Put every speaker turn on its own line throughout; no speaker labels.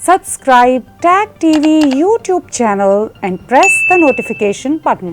Subscribe Tag TV YouTube channel and press the notification button.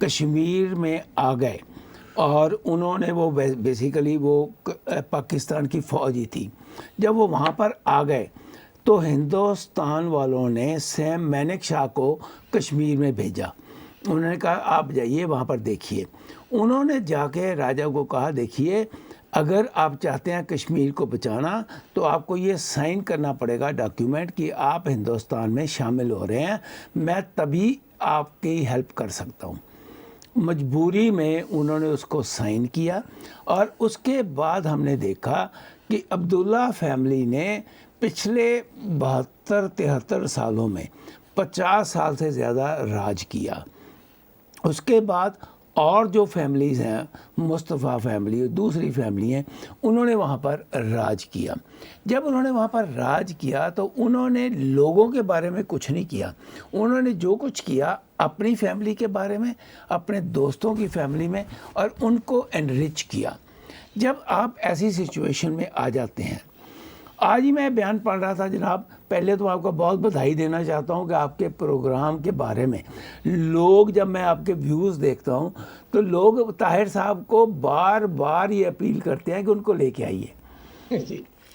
Kashmir میں آ گئے اور انہوں نے وہ بیسیکلی وہ پاکستان کی فوج ہی تھی. جب وہ وہاں پر آ گئے تو ہندوستان والوں نے سیم مینک شاہ کو کشمیر میں بھیجا. انہوں نے کہا آپ جائیے وہاں پر دیکھیے. انہوں نے جا کے راجا کو کہا دیکھیے اگر آپ چاہتے ہیں کشمیر کو بچانا تو آپ کو یہ سائن کرنا پڑے گا ڈاکیومنٹ کہ آپ ہندوستان میں شامل ہو رہے ہیں, میں تبھی آپ کی ہیلپ کر سکتا ہوں. مجبوری میں انہوں نے اس کو سائن کیا اور اس کے بعد ہم نے دیکھا کہ عبداللہ فیملی نے پچھلے 72-73 سالوں میں 50 سال سے زیادہ راج کیا. اس کے بعد اور جو فیملیز ہیں, مصطفیٰ فیملی, دوسری فیملی ہیں, انہوں نے وہاں پر راج کیا. جب انہوں نے وہاں پر راج کیا تو انہوں نے لوگوں کے بارے میں کچھ نہیں کیا. انہوں نے جو کچھ کیا اپنی فیملی کے بارے میں, اپنے دوستوں کی فیملی میں, اور ان کو انرچ کیا. جب آپ ایسی سچویشن میں آ جاتے ہیں, آج ہی میں بیان پڑھ رہا تھا جناب, پہلے تو آپ کو بہت بدھائی دینا چاہتا ہوں کہ آپ کے پروگرام کے بارے میں لوگ, جب میں آپ کے ویوز دیکھتا ہوں تو لوگ طاہر صاحب کو بار بار یہ اپیل کرتے ہیں کہ ان کو لے کے آئیے,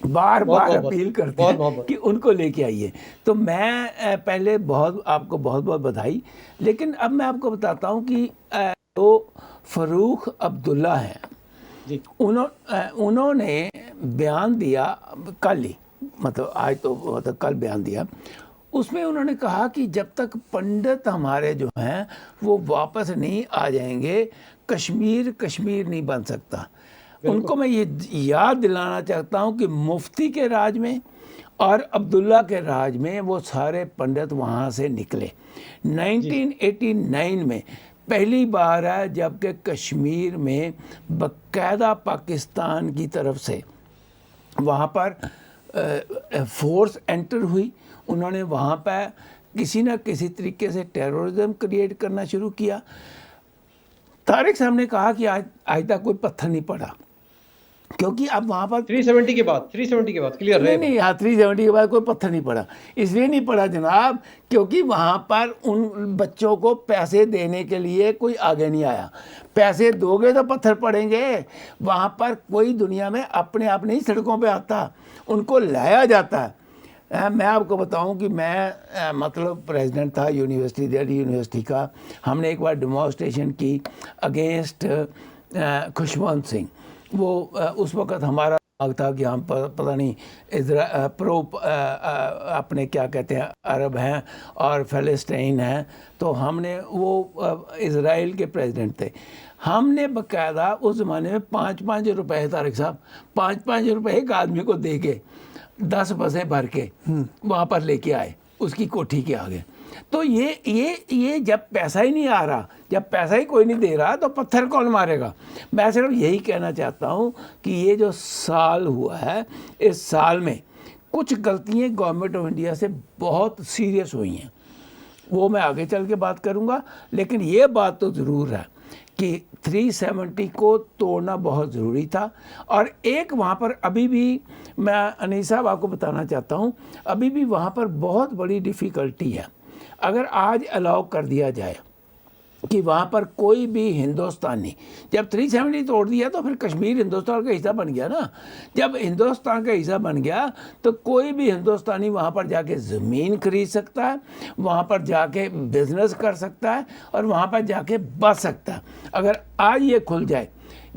بار بار اپیل کرتے ہیں کہ ان کو لے کے آئیے. تو میں پہلے آپ کو بہت بہت بدھائی. لیکن اب میں آپ کو بتاتا ہوں کہ جو فاروق عبداللہ ہیں, انہوں نے بیان دیا کل ہی, مطلب آج تو مطلب کل بیان دیا. اس میں انہوں نے کہا کہ جب تک پنڈت ہمارے جو ہیں وہ واپس نہیں آ جائیں گے کشمیر نہیں بن سکتا. ان کو میں یہ یاد دلانا چاہتا ہوں کہ مفتی کے راج میں اور عبداللہ کے راج میں وہ سارے پنڈت وہاں سے نکلے. 1989 میں پہلی بار ہے جب کہ کشمیر میں باقاعدہ پاکستان کی طرف سے وہاں پر فورس انٹر ہوئی. انہوں نے وہاں پہ کسی نہ کسی طریقے سے ٹیرورزم کریٹ کرنا شروع کیا. طارق صاحب نے کہا کہ آج تک کوئی پتھر نہیں پڑا, کیونکہ اب وہاں پر
370 کے بعد کلیئر رہے.
نہیں 370 کے بعد کوئی پتھر نہیں پڑا. اس لیے نہیں پڑا جناب کیونکہ وہاں پر ان بچوں کو پیسے دینے کے لیے کوئی آگے نہیں آیا. پیسے دو گے تو پتھر پڑیں گے. وہاں پر کوئی دنیا میں اپنے آپ نہیں سڑکوں پہ آتا, ان کو لایا جاتا ہے. میں آپ کو بتاؤں کہ میں مطلب پریزیڈنٹ تھا یونیورسٹی, دہلی یونیورسٹی کا. ہم نے ایک بار ڈیمانسٹریشن کی اگینسٹ خوشونت سنگھ. وہ اس وقت ہمارا تھا کہ ہم پتہ نہیں اپنے کیا کہتے ہیں عرب ہیں اور فلسطین ہیں, تو ہم نے وہ اسرائیل کے پریزیڈنٹ تھے. ہم نے باقاعدہ اس زمانے میں 5-5 روپے, طارق صاحب 5-5 روپے ایک آدمی کو دے کے 10 بسیں بھر کے وہاں پر لے کے آئے اس کی کوٹھی کے آگے. تو یہ جب پیسہ ہی نہیں آ رہا, جب پیسہ ہی کوئی نہیں دے رہا تو پتھر کون مارے گا. میں صرف یہی کہنا چاہتا ہوں کہ یہ جو سال ہوا ہے, اس سال میں کچھ غلطیاں گورنمنٹ آف انڈیا سے بہت سیریس ہوئی ہیں. وہ میں آگے چل کے بات کروں گا, لیکن یہ بات تو ضرور ہے کہ 370 کو توڑنا بہت ضروری تھا. اور ایک وہاں پر ابھی بھی میں انیس صاحب آپ کو بتانا چاہتا ہوں, ابھی بھی وہاں پر بہت بڑی ڈیفیکلٹی ہے. اگر آج الاؤ کر دیا جائے کہ وہاں پر کوئی بھی ہندوستانی, جب 370 توڑ دیا تو پھر کشمیر ہندوستان کا حصہ بن گیا نا. جب ہندوستان کا حصہ بن گیا تو کوئی بھی ہندوستانی وہاں پر جا کے زمین خرید سکتا ہے, وہاں پر جا کے بزنس کر سکتا ہے اور وہاں پر جا کے بچ سکتا ہے. اگر آج یہ کھل جائے,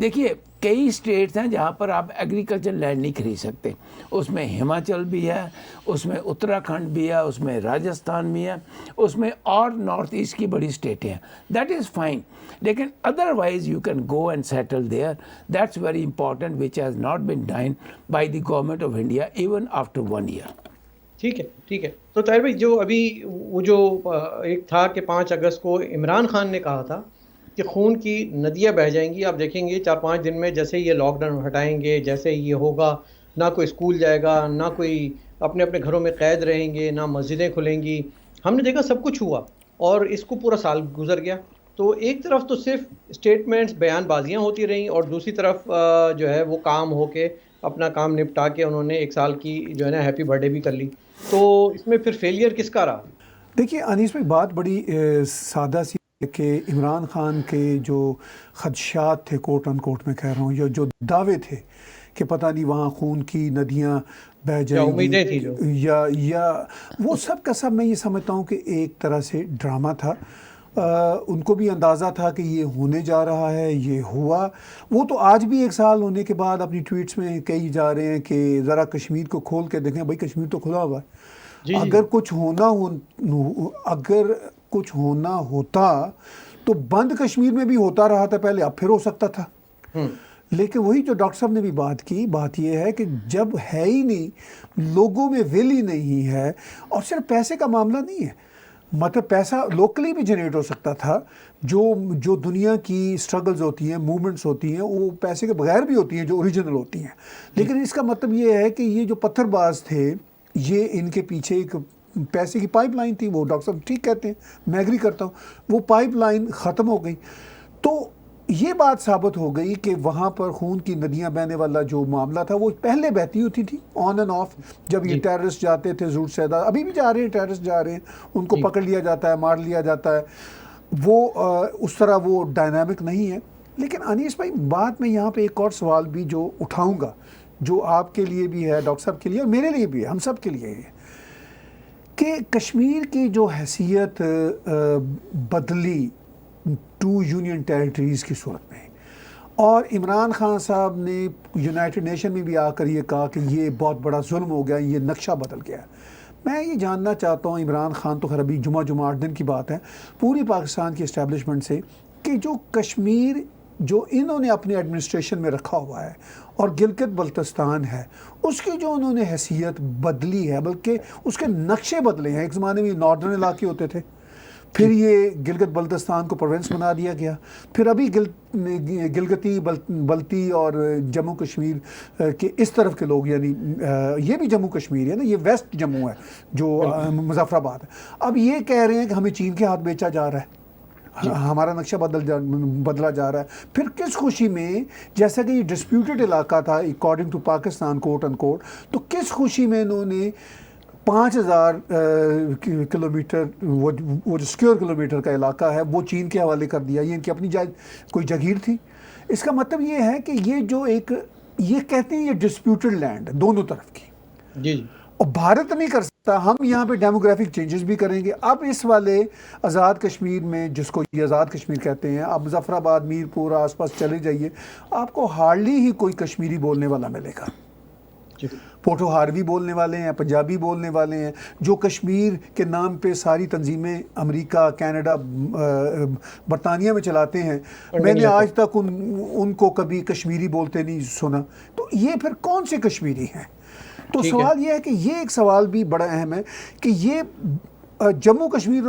دیکھیے کئی اسٹیٹس ہیں جہاں پر آپ ایگریکلچر لینڈ نہیں خرید سکتے. اس میں ہماچل بھی ہے, اس میں اتراکھنڈ بھی ہے, اس میں راجستھان بھی ہے, اس میں اور نارتھ ایسٹ کی بڑی اسٹیٹیں ہیں. دیٹ از فائن, لیکن otherwise you can go and settle there. That's very important which has not been done by the government of India even after 1 year.
ٹھیک ہے. تو طاہر بھائی, جو ابھی وہ جو ایک تھا کہ 5 اگست کو عمران خان نے کہا تھا کہ خون کی ندیاں بہہ جائیں گی. آپ دیکھیں گے 4-5 دن میں جیسے یہ لاک ڈاؤن ہٹائیں گے, جیسے یہ ہوگا, نہ کوئی اسکول جائے گا, نہ کوئی اپنے اپنے گھروں میں قید رہیں گے, نہ مسجدیں کھلیں گی. ہم نے دیکھا سب کچھ ہوا اور اس کو پورا سال گزر گیا. تو ایک طرف تو صرف اسٹیٹمنٹس, بیان بازیاں ہوتی رہیں, اور دوسری طرف جو ہے وہ کام ہو کے اپنا کام نپٹا کے انہوں نے 1 سال کی جو ہے نا ہیپی برتھ ڈے بھی کر لی. تو اس میں پھر فیلئر کس کا رہا؟
دیکھیے انیس بھائی, بات بڑی سادہ سی کہ عمران خان کے جو خدشات تھے کوٹ ان کوٹ میں کہہ رہا ہوں، یا جو دعوے تھے کہ پتہ نہیں وہاں خون کی ندیاں بہہ جائیں
امیدیں تھی
گی یا وہ سب کا سب، میں یہ سمجھتا ہوں کہ ایک طرح سے ڈرامہ تھا۔ ان کو بھی اندازہ تھا کہ یہ ہونے جا رہا ہے، یہ ہوا۔ وہ تو آج بھی 1 سال ہونے کے بعد اپنی ٹویٹس میں کہی جا رہے ہیں کہ ذرا کشمیر کو کھول کے دیکھیں۔ بھائی کشمیر تو کھلا ہوا ہے، اگر کچھ ہونا ہوتا تو بند کشمیر میں بھی ہوتا رہا تھا پہلے، اب پھر ہو سکتا تھا۔ لیکن وہی جو ڈاکٹر صاحب نے بھی بات کی، بات یہ ہے کہ جب ہے ہی نہیں، لوگوں میں ول ہی نہیں ہے، اور صرف پیسے کا معاملہ نہیں ہے، مطلب پیسہ لوکلی بھی جنریٹ ہو سکتا تھا۔ جو دنیا کی سٹرگلز ہوتی ہیں، موومنٹس ہوتی ہیں، وہ پیسے کے بغیر بھی ہوتی ہیں جو اوریجنل ہوتی ہیں۔ لیکن اس کا مطلب یہ ہے کہ یہ جو پتھر باز تھے، یہ ان کے پیچھے ایک پیسے کی پائپ لائن تھی۔ وہ ڈاکٹر صاحب ٹھیک کہتے ہیں، میں ایگری کرتا ہوں، وہ پائپ لائن ختم ہو گئی۔ تو یہ بات ثابت ہو گئی کہ وہاں پر خون کی ندیاں بہنے والا جو معاملہ تھا وہ پہلے بہتی ہوتی تھی آن اینڈ آف، جب یہ ٹیررسٹ جاتے تھے زور سیدا، ابھی بھی جا رہے ہیں ٹیررسٹ جا رہے ہیں، ان کو پکڑ لیا جاتا ہے، مار لیا جاتا ہے، وہ اس طرح وہ ڈائنامک نہیں ہے۔ لیکن انیس بھائی بات میں یہاں پہ ایک اور سوال بھی جو اٹھاؤں گا، جو آپ کے لیے بھی ہے، ڈاکٹر صاحب کے لیے اور میرے لیے بھی ہے، ہم سب کے لیے ہے، کہ کشمیر کی جو حیثیت بدلی 2 یونین ٹیریٹریز کی صورت میں، اور عمران خان صاحب نے یونائٹڈ نیشن میں بھی آ کر یہ کہا کہ یہ بہت بڑا ظلم ہو گیا، یہ نقشہ بدل گیا۔ میں یہ جاننا چاہتا ہوں عمران خان تو خیر ابھی جمعہ 8 دن کی بات ہے، پوری پاکستان کی اسٹیبلشمنٹ سے، کہ جو کشمیر جو انہوں نے اپنے ایڈمنسٹریشن میں رکھا ہوا ہے اور گلگت بلتستان ہے، اس کی جو انہوں نے حیثیت بدلی ہے، بلکہ اس کے نقشے بدلے ہیں۔ ایک زمانے میں نارڈرن علاقے ہوتے تھے، پھر یہ گلگت بلتستان کو پروونس بنا دیا گیا، پھر ابھی گلگتی بلتی اور جموں کشمیر کے اس طرف کے لوگ، یعنی یہ بھی جموں کشمیر ہے نا، یہ ویسٹ جموں ہے جو مظفر آباد ہے، اب یہ کہہ رہے ہیں کہ ہمیں چین کے ہاتھ بیچا جا رہا ہے، ہمارا نقشہ بدلا جا رہا ہے۔ پھر کس خوشی میں، جیسا کہ یہ ڈسپیوٹڈ علاقہ تھا اکارڈنگ ٹو پاکستان کوٹ ان کوٹ، تو کس خوشی میں انہوں نے 5000 کلومیٹر وہ جو سکیور کلومیٹر کا علاقہ ہے وہ چین کے حوالے کر دیا؟ یہ ان کی اپنی کوئی جگیر تھی؟ اس کا مطلب یہ ہے کہ یہ جو ایک، یہ کہتے ہیں یہ ڈسپیوٹڈ لینڈ دونوں طرف کی،
جی
اور بھارت نہیں کر سکتا، ہم یہاں پہ ڈیموگرافک چینجز بھی کریں گے۔ اب اس والے آزاد کشمیر میں، جس کو یہ آزاد کشمیر کہتے ہیں، اب مظفر آباد، میر پور آس پاس چلے جائیے، آپ کو ہارڈلی ہی کوئی کشمیری بولنے والا ملے گا۔ پوٹو ہاروی بولنے والے ہیں، پنجابی بولنے والے ہیں، جو کشمیر کے نام پہ ساری تنظیمیں امریکہ، کینیڈا، برطانیہ میں چلاتے ہیں، میں نے آج تک ان کو کبھی کشمیری بولتے نہیں سنا۔ تو یہ پھر کون سے کشمیری ہیں؟ تو سوال یہ ہے کہ یہ ایک سوال بھی بڑا اہم ہے کہ یہ جموں کشمیر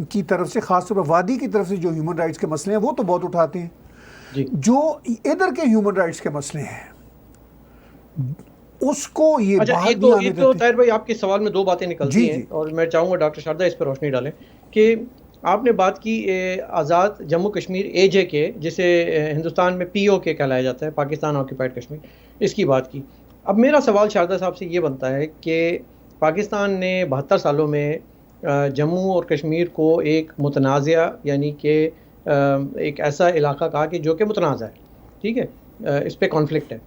کی طرف سے، خاص طور پر وادی کی طرف سے جو ہیومن رائٹس کے مسئلے ہیں وہ تو بہت اٹھاتے ہیں، جو ادھر کے ہیومن رائٹس کے مسئلے ہیں اس کو یہ بات نہیں آنے دیتے۔
تو طاہر بھائی آپ کے سوال میں 2 باتیں نکلتی ہیں، اور میں چاہوں گا ڈاکٹر شاردا اس پر روشنی ڈالیں، کہ آپ نے بات کی آزاد جموں کشمیر AJ کے، جسے ہندوستان میں POK کہلایا جاتا ہے، پاکستان آکوپائڈ کشمیر، اس کی بات کی۔ اب میرا سوال شاردا صاحب سے یہ بنتا ہے کہ پاکستان نے 72 سالوں میں جموں اور کشمیر کو ایک متنازع، یعنی کہ ایک ایسا علاقہ کہا کہ جو کہ متنازع ہے، ٹھیک ہے، اس پہ کانفلکٹ ہے،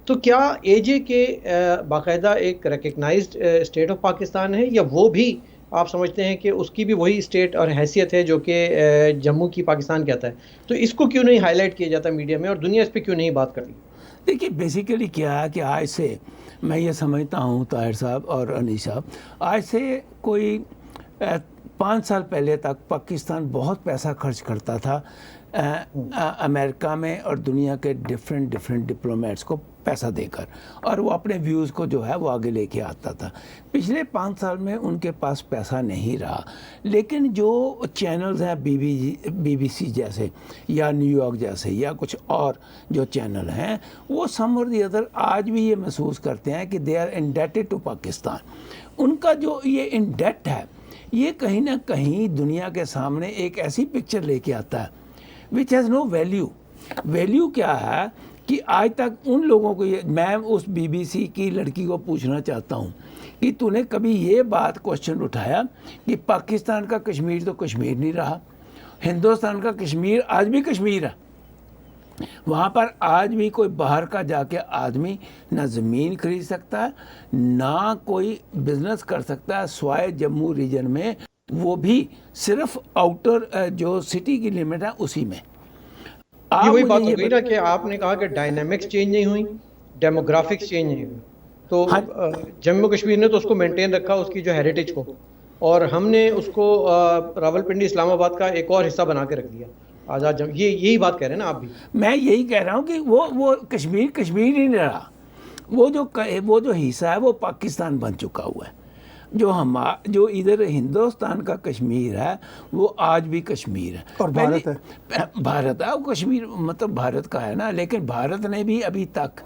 تو کیا AJ کے باقاعدہ ایک ریکگنائزڈ اسٹیٹ آف پاکستان ہے، یا وہ بھی آپ سمجھتے ہیں کہ اس کی بھی وہی اسٹیٹ اور حیثیت ہے جو کہ جموں کی پاکستان کہتا ہے؟ تو اس کو کیوں نہیں ہائی لائٹ کیا جاتا میڈیا میں، اور دنیا اس پہ کیوں نہیں بات کرتی؟
دیکھیے بیسیکلی کیا ہے کہ آج سے میں یہ سمجھتا ہوں طاہر صاحب اور انیس صاحب، آج سے کوئی 5 سال پہلے تک پاکستان بہت پیسہ خرچ کرتا تھا امریکہ میں اور دنیا کے ڈفرینٹ ڈپلومیٹس کو پیسہ دے کر، اور وہ اپنے ویوز کو جو ہے وہ آگے لے کے آتا تھا۔ پچھلے 5 سال میں ان کے پاس پیسہ نہیں رہا، لیکن جو چینلز ہیں BBC جیسے یا نیو یارک جیسے یا کچھ اور جو چینل ہیں، وہ سم اور دی ادر آج بھی یہ محسوس کرتے ہیں کہ they are indebted to Pakistan. ان کا جو یہ انڈیٹ ہے، یہ کہیں نہ کہیں دنیا کے سامنے ایک ایسی پکچر لے کے آتا ہے which has no value. Value کیا ہے کہ آج تک ان لوگوں کو، میں اس BBC کی لڑکی کو پوچھنا چاہتا ہوں کہ تو نے کبھی یہ بات کوشچن اٹھایا کہ پاکستان کا کشمیر تو کشمیر نہیں رہا، ہندوستان کا کشمیر آج بھی کشمیر ہے. وہاں پر آج بھی کوئی باہر کا جا کے آدمی نہ زمین خرید سکتا ہے نہ کوئی بزنس کر سکتا ہے سوائے جموں ریجن میں, وہ بھی صرف آؤٹر جو سٹی کی لمٹ ہے اسی میں.
یہ وہی بات ہو گئی نا کہ آپ نے کہا کہ ڈائنامکس چینج نہیں ہوئی, ڈیموگرافکس چینج نہیں ہوئی. تو جموں کشمیر نے تو اس کو مینٹین رکھا, اس کی جو ہیریٹیج کو, اور ہم نے اس کو راولپنڈی اسلام آباد کا ایک اور حصہ بنا کے رکھ دیا آزاد یہی بات کہہ رہے ہیں نا آپ بھی.
میں یہی کہہ رہا ہوں کہ وہ کشمیر ہی نہیں رہا, وہ جو حصہ ہے وہ پاکستان بن چکا ہوا ہے. جو ادھر ہندوستان کا کشمیر ہے وہ آج بھی کشمیر ہے,
اور
بھارت ہے, وہ کشمیر مطلب بھارت کا ہے نا. لیکن بھارت نے بھی ابھی تک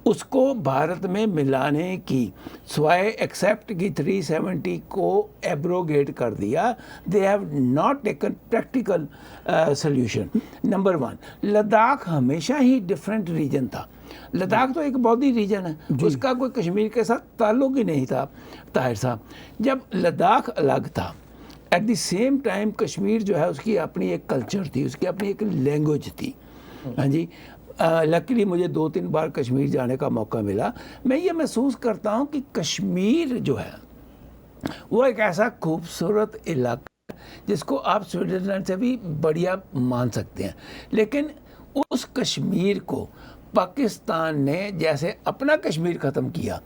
اس کو بھارت میں ملانے کی سوائے ایکسیپٹ کی 370 کو ایبروگیٹ کر دیا. They have not taken practical solution. Number 1, Ladakh ہمیشہ ہی ڈفرینٹ ریجن تھا. لداخ تو ایک بودی ریجن ہے, اس کا کوئی کشمیر کے ساتھ تعلق ہی نہیں تھا. طاہر صاحب, جب لداخ الگ تھا at the same time Kashmir جو ہے اس کی اپنی ایک کلچر تھی, اس کی اپنی ایک لینگویج تھی. ہاں جی, لکیلی مجھے 2-3 بار کشمیر جانے کا موقع ملا. میں یہ محسوس کرتا ہوں کہ کشمیر جو ہے وہ ایک ایسا خوبصورت علاقہ جس کو آپ سوئٹزرلینڈ سے بھی بڑھیا مان سکتے ہیں. لیکن اس کشمیر کو پاکستان نے جیسے اپنا کشمیر ختم کیا,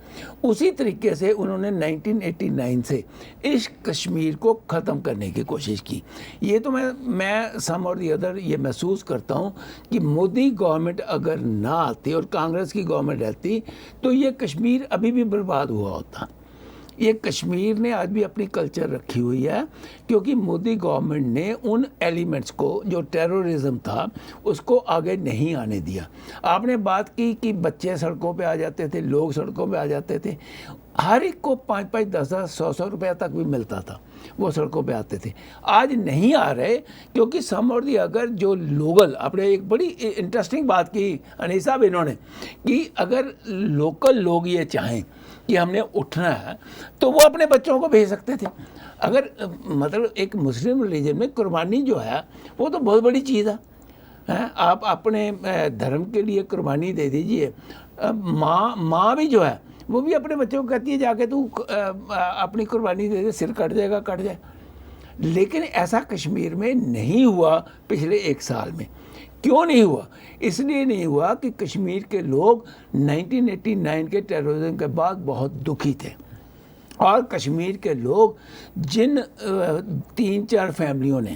اسی طریقے سے انہوں نے 1989 سے اس کشمیر کو ختم کرنے کی کوشش کی. یہ تو میں سم اور دی ادر یہ محسوس کرتا ہوں کہ مودی گورنمنٹ اگر نہ آتی اور کانگریس کی گورنمنٹ رہتی تو یہ کشمیر ابھی بھی برباد ہوا ہوتا. یہ کشمیر نے آج بھی اپنی کلچر رکھی ہوئی ہے کیونکہ مودی گورنمنٹ نے ان ایلیمنٹس کو جو ٹیرورزم تھا اس کو آگے نہیں آنے دیا. آپ نے بات کی کہ بچے سڑکوں پہ آ جاتے تھے, لوگ سڑکوں پہ آ جاتے تھے, ہر ایک کو 5-5, 10-10, 100 روپیہ تک بھی ملتا تھا, وہ سڑکوں پہ آتے تھے. آج نہیں آ رہے کیونکہ سم اور دی اگر جو لوکل, آپ نے ایک بڑی انٹرسٹنگ بات کی انیس صاحب انہوں نے, کہ اگر لوکل لوگ یہ چاہیں کہ ہم نے اٹھنا ہے تو وہ اپنے بچوں کو بھیج سکتے تھے. اگر مطلب ایک مسلم ریلیجن میں قربانی جو ہے وہ تو بہت بڑی چیز ہے. آپ اپنے دھرم کے لیے قربانی دے دیجئے. ماں بھی جو ہے وہ بھی اپنے بچوں کو کہتی ہے جا کے تو اپنی قربانی دے دے, سر کٹ جائے گا کٹ جائے. لیکن ایسا کشمیر میں نہیں ہوا پچھلے 1 سال میں. کیوں نہیں ہوا؟ اس لیے نہیں ہوا کہ کشمیر کے لوگ 1989 کے ٹیررزم کے بعد بہت دکھی تھے, اور کشمیر کے لوگ جن 3-4 فیملیوں نے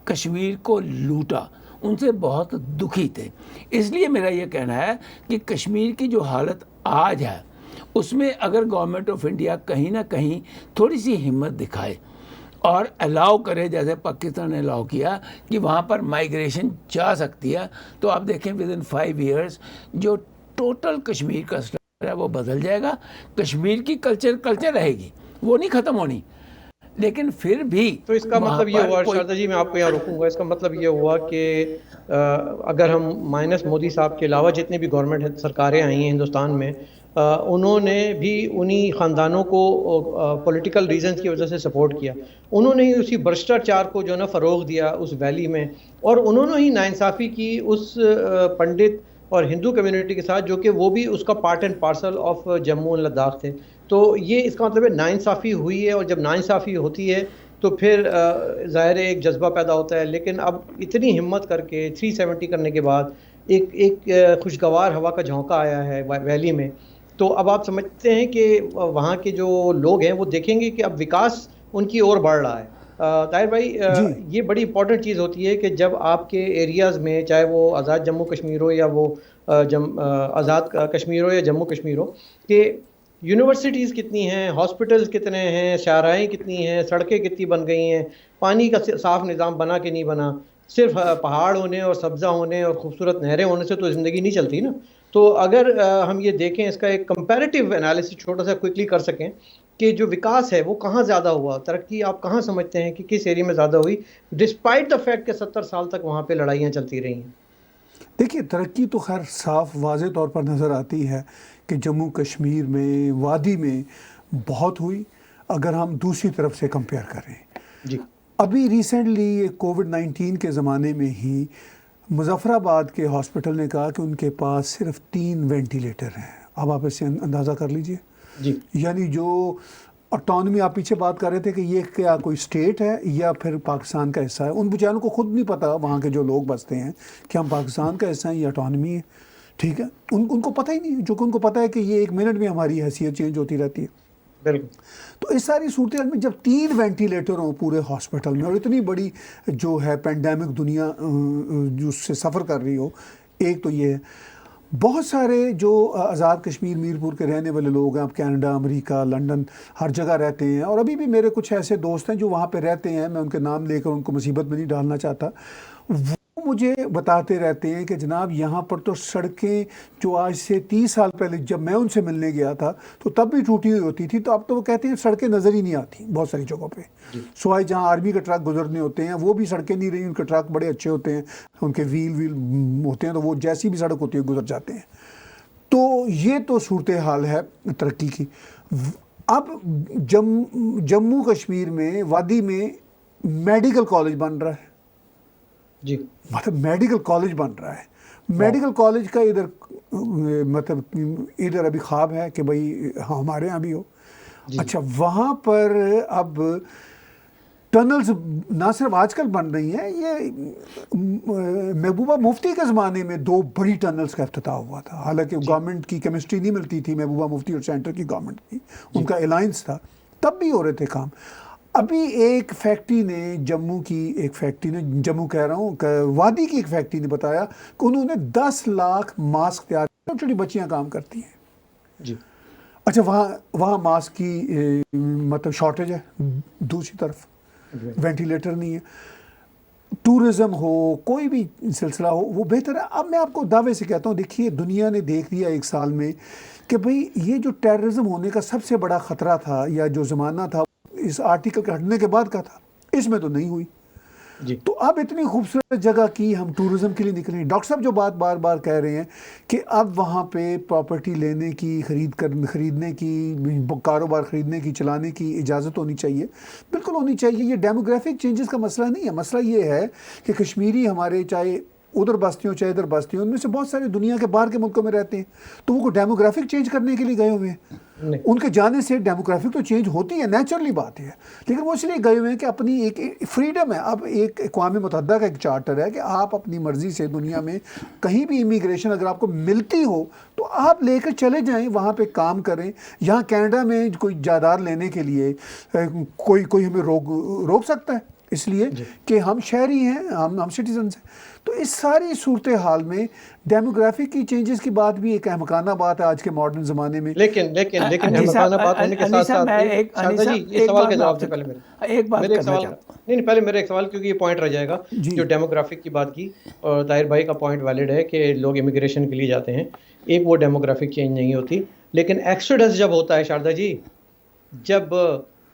کشمیر کو لوٹا ان سے بہت دکھی تھے. اس لیے میرا یہ کہنا ہے کہ کشمیر کی جو حالت آج ہے اس میں اگر گورنمنٹ آف انڈیا کہیں نہ کہیں تھوڑی سی ہمت دکھائے اور الاؤ کرے, جیسے پاکستان نے الاؤ کیا کہ وہاں پر مائیگریشن جا سکتی ہے, تو آپ دیکھیں ودن 5 ایئرز جو ٹوٹل کشمیر کا اسٹرکچر ہے وہ بدل جائے گا. کشمیر کی کلچر رہے گی, وہ نہیں ختم ہونی. لیکن پھر بھی
تو اس کا مطلب یہ ہوا شاردا جی, میں آپ کو یہاں روکوں گا, اس کا مطلب یہ ہوا کہ اگر ہم مائنس مودی صاحب کے علاوہ جتنے بھی گورنمنٹ سرکاریں آئی ہیں ہندوستان میں, انہوں نے بھی انہی خاندانوں کو پولیٹیکل ریزنز کی وجہ سے سپورٹ کیا. انہوں نے ہی اسی بھرشٹاچار کو جو نا فروغ دیا اس ویلی میں, اور انہوں نے ہی ناانصافی کی اس پنڈت اور ہندو کمیونٹی کے ساتھ جو کہ وہ بھی اس کا part and parcel of Jammu and Ladakh تھے. تو یہ اس کا مطلب ہے ناانصافی ہوئی ہے, اور جب ناانصافی ہوتی ہے تو پھر ظاہر ایک جذبہ پیدا ہوتا ہے. لیکن اب اتنی ہمت کر کے 370 کرنے کے بعد ایک خوشگوار ہوا کا جھونکا آیا ہے ویلی میں, تو اب آپ سمجھتے ہیں کہ وہاں کے جو لوگ ہیں وہ دیکھیں گے کہ اب وکاس ان کی اور بڑھ رہا ہے. طاہر بھائی, یہ بڑی امپورٹنٹ چیز ہوتی ہے کہ جب آپ کے ایریاز میں, چاہے وہ آزاد جموں کشمیر ہو یا وہ آزاد کشمیر ہو یا جموں کشمیر ہو, کہ یونیورسٹیز کتنی ہیں, ہاسپٹلز کتنے ہیں, شاہراہیں کتنی ہیں, سڑکیں کتنی بن گئی ہیں, پانی کا صاف نظام بنا کہ نہیں بنا. صرف پہاڑ ہونے اور سبزہ ہونے اور خوبصورت نہریں ہونے سے تو زندگی نہیں چلتی نا. تو اگر ہم یہ دیکھیں, اس کا ایک کمپیریٹیو انالیسس چھوٹا سا کوئکلی کر سکیں کہ جو وکاس ہے وہ کہاں زیادہ ہوا, ترقی آپ کہاں سمجھتے ہیں کہ کس ایریا میں زیادہ ہوئی, ڈسپائٹ دا فیکٹ کہ 70 سال تک وہاں پہ لڑائیاں چلتی رہی ہیں.
دیکھیے, ترقی تو خیر صاف واضح طور پر نظر آتی ہے کہ جموں کشمیر میں وادی میں بہت ہوئی اگر ہم دوسری طرف سے کمپیئر کریں.
جی,
ابھی ریسنٹلی کووڈ-19 کے زمانے میں ہی مظفر آباد کے ہاسپٹل نے کہا کہ ان کے پاس صرف 3 وینٹیلیٹر ہیں. اب آپ اس سے اندازہ کر لیجئے.
جی
یعنی جو آٹونومی آپ پیچھے بات کر رہے تھے کہ یہ کیا کوئی اسٹیٹ ہے یا پھر پاکستان کا حصہ ہے، ان بیچاروں کو خود نہیں پتا وہاں کے جو لوگ بستے ہیں کہ ہم پاکستان کا حصہ ہیں یا آٹونومی ہے. ٹھیک ہے، ان کو پتہ ہی نہیں، جو کہ ان کو پتہ ہے کہ یہ 1 منٹ میں ہماری حیثیت چینج ہوتی رہتی ہے.
بالکل.
تو اس ساری صورتحال میں جب 3 وینٹیلیٹر ہوں پورے ہاسپٹل میں اور اتنی بڑی جو ہے پینڈیمک دنیا جو اس سے سفر کر رہی ہو، ایک تو یہ ہے. بہت سارے جو آزاد کشمیر میرپور کے رہنے والے لوگ ہیں، اب کینیڈا، امریکہ، لنڈن، ہر جگہ رہتے ہیں، اور ابھی بھی میرے کچھ ایسے دوست ہیں جو وہاں پہ رہتے ہیں، میں ان کے نام لے کر ان کو مصیبت میں نہیں ڈالنا چاہتا. وہ مجھے بتاتے رہتے ہیں کہ جناب یہاں پر تو سڑکیں جو آج سے 30 سال پہلے جب میں ان سے ملنے گیا تھا تو تب بھی ٹوٹی ہوئی ہوتی تھی، تو اب تو وہ کہتے ہیں سڑکیں نظر ہی نہیں آتی بہت ساری جگہوں پہ. سوائے جہاں آرمی کے ٹرک گزرنے ہوتے ہیں وہ بھی سڑکیں نہیں رہی، ان کے ٹرک بڑے اچھے ہوتے ہیں، ان کے ویل ہوتے ہیں، تو وہ جیسی بھی سڑک ہوتی ہے گزر جاتے ہیں. تو یہ تو صورتحال ہے ترقی کی. اب جموں کشمیر میں وادی میں میڈیکل کالج بن رہا ہے.
جی
مطلب میڈیکل کالج بن رہا ہے. میڈیکل کالج کا ادھر مطلب ادھر ابھی خواب ہے کہ بھئی ہمارے ہاں بھی ہو. اچھا، وہاں پر اب ٹنلز نہ صرف آج کل بن رہی ہیں، یہ محبوبہ مفتی کے زمانے میں 2 بڑی ٹنلز کا افتتاح ہوا تھا. حالانکہ گورنمنٹ کی کیمسٹری نہیں ملتی تھی محبوبہ مفتی اور سینٹر کی گورنمنٹ کی، ان کا الائنس تھا، تب بھی ہو رہے تھے کام. ابھی ایک فیکٹری نے جموں کہہ رہا ہوں وادی کی ایک فیکٹری نے بتایا کہ انہوں نے 10 لاکھ ماسک تیار کیے. چھوٹی چھوٹی بچیاں کام کرتی ہیں.
جی
اچھا، وہاں ماسک کی مطلب شارٹیج ہے، دوسری طرف وینٹیلیٹر نہیں ہے. ٹورزم ہو، کوئی بھی سلسلہ ہو، وہ بہتر ہے. اب میں آپ کو دعوے سے کہتا ہوں، دیکھیے دنیا نے دیکھ لیا 1 سال میں کہ بھئی یہ جو ٹیررزم ہونے کا سب سے بڑا خطرہ تھا یا جو زمانہ تھا اس آرٹیکل کے ہٹنے کے بعد کا تھا، اس میں تو نہیں ہوئی.
جی
تو اب اتنی خوبصورت جگہ کی ہم ٹورزم کے لیے نکلیں. ڈاکٹر صاحب جو بات بار بار کہہ رہے ہیں کہ اب وہاں پہ پراپرٹی لینے کی، خریدنے کی، کاروبار خریدنے کی، چلانے کی اجازت ہونی چاہیے. بالکل ہونی چاہیے. یہ ڈیموگرافک چینجز کا مسئلہ نہیں ہے. مسئلہ یہ ہے کہ کشمیری ہمارے چاہے ادھر بستی ہوں چاہے ادھر بستی ہوں، ان میں سے بہت سارے دنیا کے باہر کے ملکوں میں رہتے ہیں، تو وہ ڈیموگرافک چینج کرنے کے لیے گئے ہوئے ہیں. ان کے جانے سے ڈیموگرافک تو چینج ہوتی ہے، نیچرلی بات ہے، لیکن وہ اس لیے گئے ہوئے ہیں کہ اپنی ایک فریڈم ہے. اب ایک اقوام متحدہ کا ایک چارٹر ہے کہ آپ اپنی مرضی سے دنیا میں کہیں بھی امیگریشن اگر آپ کو ملتی ہو تو آپ لے کر چلے جائیں، وہاں پہ کام کریں. یہاں کینیڈا میں کوئی جائیداد لینے کے لیے کوئی ہمیں روک سکتا ہے؟ اس لیے کہ ہم شہری ہیں، ہم سٹیزنز ہیں. تو اس ساری صورتحال میں ڈیموگرافک کی چینجز کی بات بھی ایک احمقانہ بات ہے آج کے ماڈرن زمانے میں.
لیکن احمقانہ بات ہونے کے ساتھ ساتھ شاہدہ جی اس سوال کا جواب سے پہلے میرے ایک سوال پہلے میرے ایک سوال کیونکہ یہ پوائنٹ رہ جائے گا جو ڈیموگرافک کی بات کی، اور طاہر بھائی کا پوائنٹ ویلڈ ہے کہ لوگ امیگریشن کے لیے جاتے ہیں. ایک وہ ڈیموگرافک چینج نہیں ہوتی، لیکن ایکسوڈس جب ہوتا ہے شاردہ جی، جب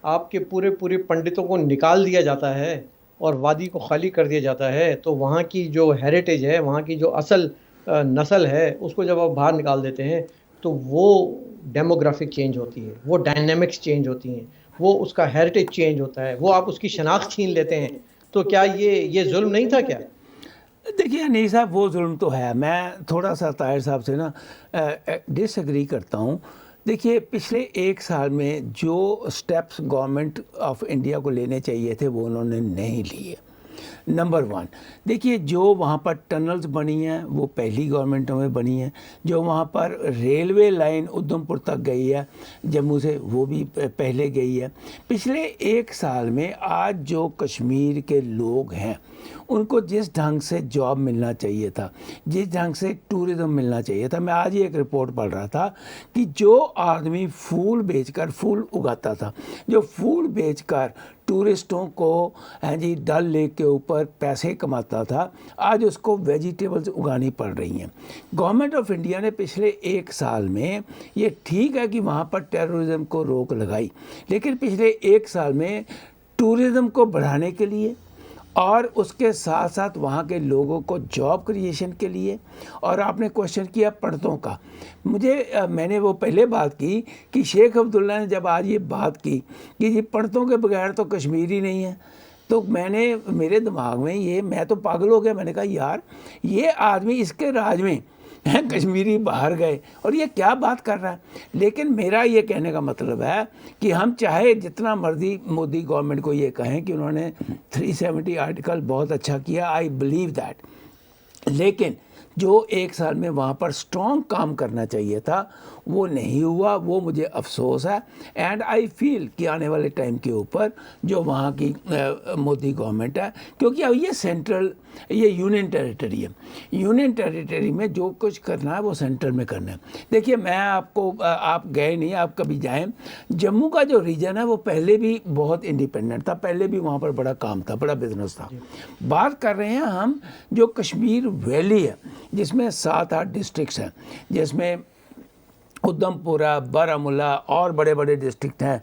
آپ کے پورے پنڈتوں کو نکال دیا جاتا ہے اور وادی کو خالی کر دیا جاتا ہے، تو وہاں کی جو ہیریٹیج ہے، وہاں کی جو اصل نسل ہے، اس کو جب آپ باہر نکال دیتے ہیں تو وہ ڈیموگرافک چینج ہوتی ہے، وہ ڈائنامکس چینج ہوتی ہیں، وہ اس کا ہیریٹیج چینج ہوتا ہے، وہ آپ اس کی شناخت چھین لیتے ہیں. تو کیا یہ ظلم نہیں تھا کیا؟
دیکھیے انیس صاحب، وہ ظلم تو ہے. میں تھوڑا سا طاہر صاحب سے نا ڈس ایگری کرتا ہوں. دیکھیے پچھلے 1 سال میں جو سٹیپس گورنمنٹ آف انڈیا کو لینے چاہیے تھے وہ انہوں نے نہیں لیے. نمبر 1، دیکھیے جو وہاں پر ٹنلز بنی ہیں وہ پہلی گورنمنٹوں میں بنی ہیں. جو وہاں پر ریلوے لائن ادھم پور تک گئی ہے جموں سے، وہ بھی پہلے گئی ہے. پچھلے 1 سال میں آج جو کشمیر کے لوگ ہیں ان کو جس ڈھنگ سے جاب ملنا چاہیے تھا، جس ڈھنگ سے ٹورزم ملنا چاہیے تھا. میں آج ہی ایک رپورٹ پڑھ رہا تھا کہ جو آدمی پھول بیچ کر، پھول اگاتا تھا، جو پھول بیچ کر ٹورسٹوں کو ڈل لیک کے اوپر پیسے کماتا تھا، آج اس کو ویجیٹیبلز اگانی پڑ رہی ہیں. گورنمنٹ آف انڈیا نے پچھلے 1 سال میں، یہ ٹھیک ہے کہ وہاں پر ٹیررزم کو روک لگائی، لیکن پچھلے 1 سال میں ٹورزم کو بڑھانے کے لیے اور اس کے ساتھ ساتھ وہاں کے لوگوں کو جاب کریشن کے لیے، اور آپ نے کوشچن کیا پڑھتوں کا، میں نے وہ پہلے بات کی کہ شیخ عبداللہ نے جب آج یہ بات کی کہ یہ پڑھتوں کے بغیر تو کشمیر ہی نہیں ہے. تو میں نے میرے دماغ میں یہ میں تو پاگل ہو گیا. میں نے کہا یار یہ آدمی اس کے راج میں کشمیری باہر گئے اور یہ کیا بات کر رہا ہے. لیکن میرا یہ کہنے کا مطلب ہے کہ ہم چاہے جتنا مرضی مودی گورنمنٹ کو یہ کہیں کہ انہوں نے 370 آرٹیکل بہت اچھا کیا, آئی بلیو دیٹ, لیکن جو 1 سال میں وہاں پر اسٹرانگ کام کرنا چاہیے تھا وہ نہیں ہوا. وہ مجھے افسوس ہے. اینڈ آئی فیل کہ آنے والے ٹائم کے اوپر جو وہاں کی مودی گورنمنٹ ہے, کیونکہ اب یہ سینٹرل یہ یونین ٹیریٹری ہے, یونین ٹیریٹری میں جو کچھ کرنا ہے وہ سینٹر میں کرنا ہے. دیکھیے میں آپ گئے نہیں, آپ کبھی جائیں, جموں کا جو ریجن ہے وہ پہلے بھی بہت انڈیپینڈنٹ تھا, پہلے بھی وہاں پر بڑا کام تھا, بڑا بزنس تھا. بات کر رہے ہیں ہم جو کشمیر ویلی ہے جس میں 7-8 ڈسٹرکٹس ہیں, جس میں ادھم پورہ, بارہمولہ اور بڑے بڑے ڈسٹرکٹ ہیں,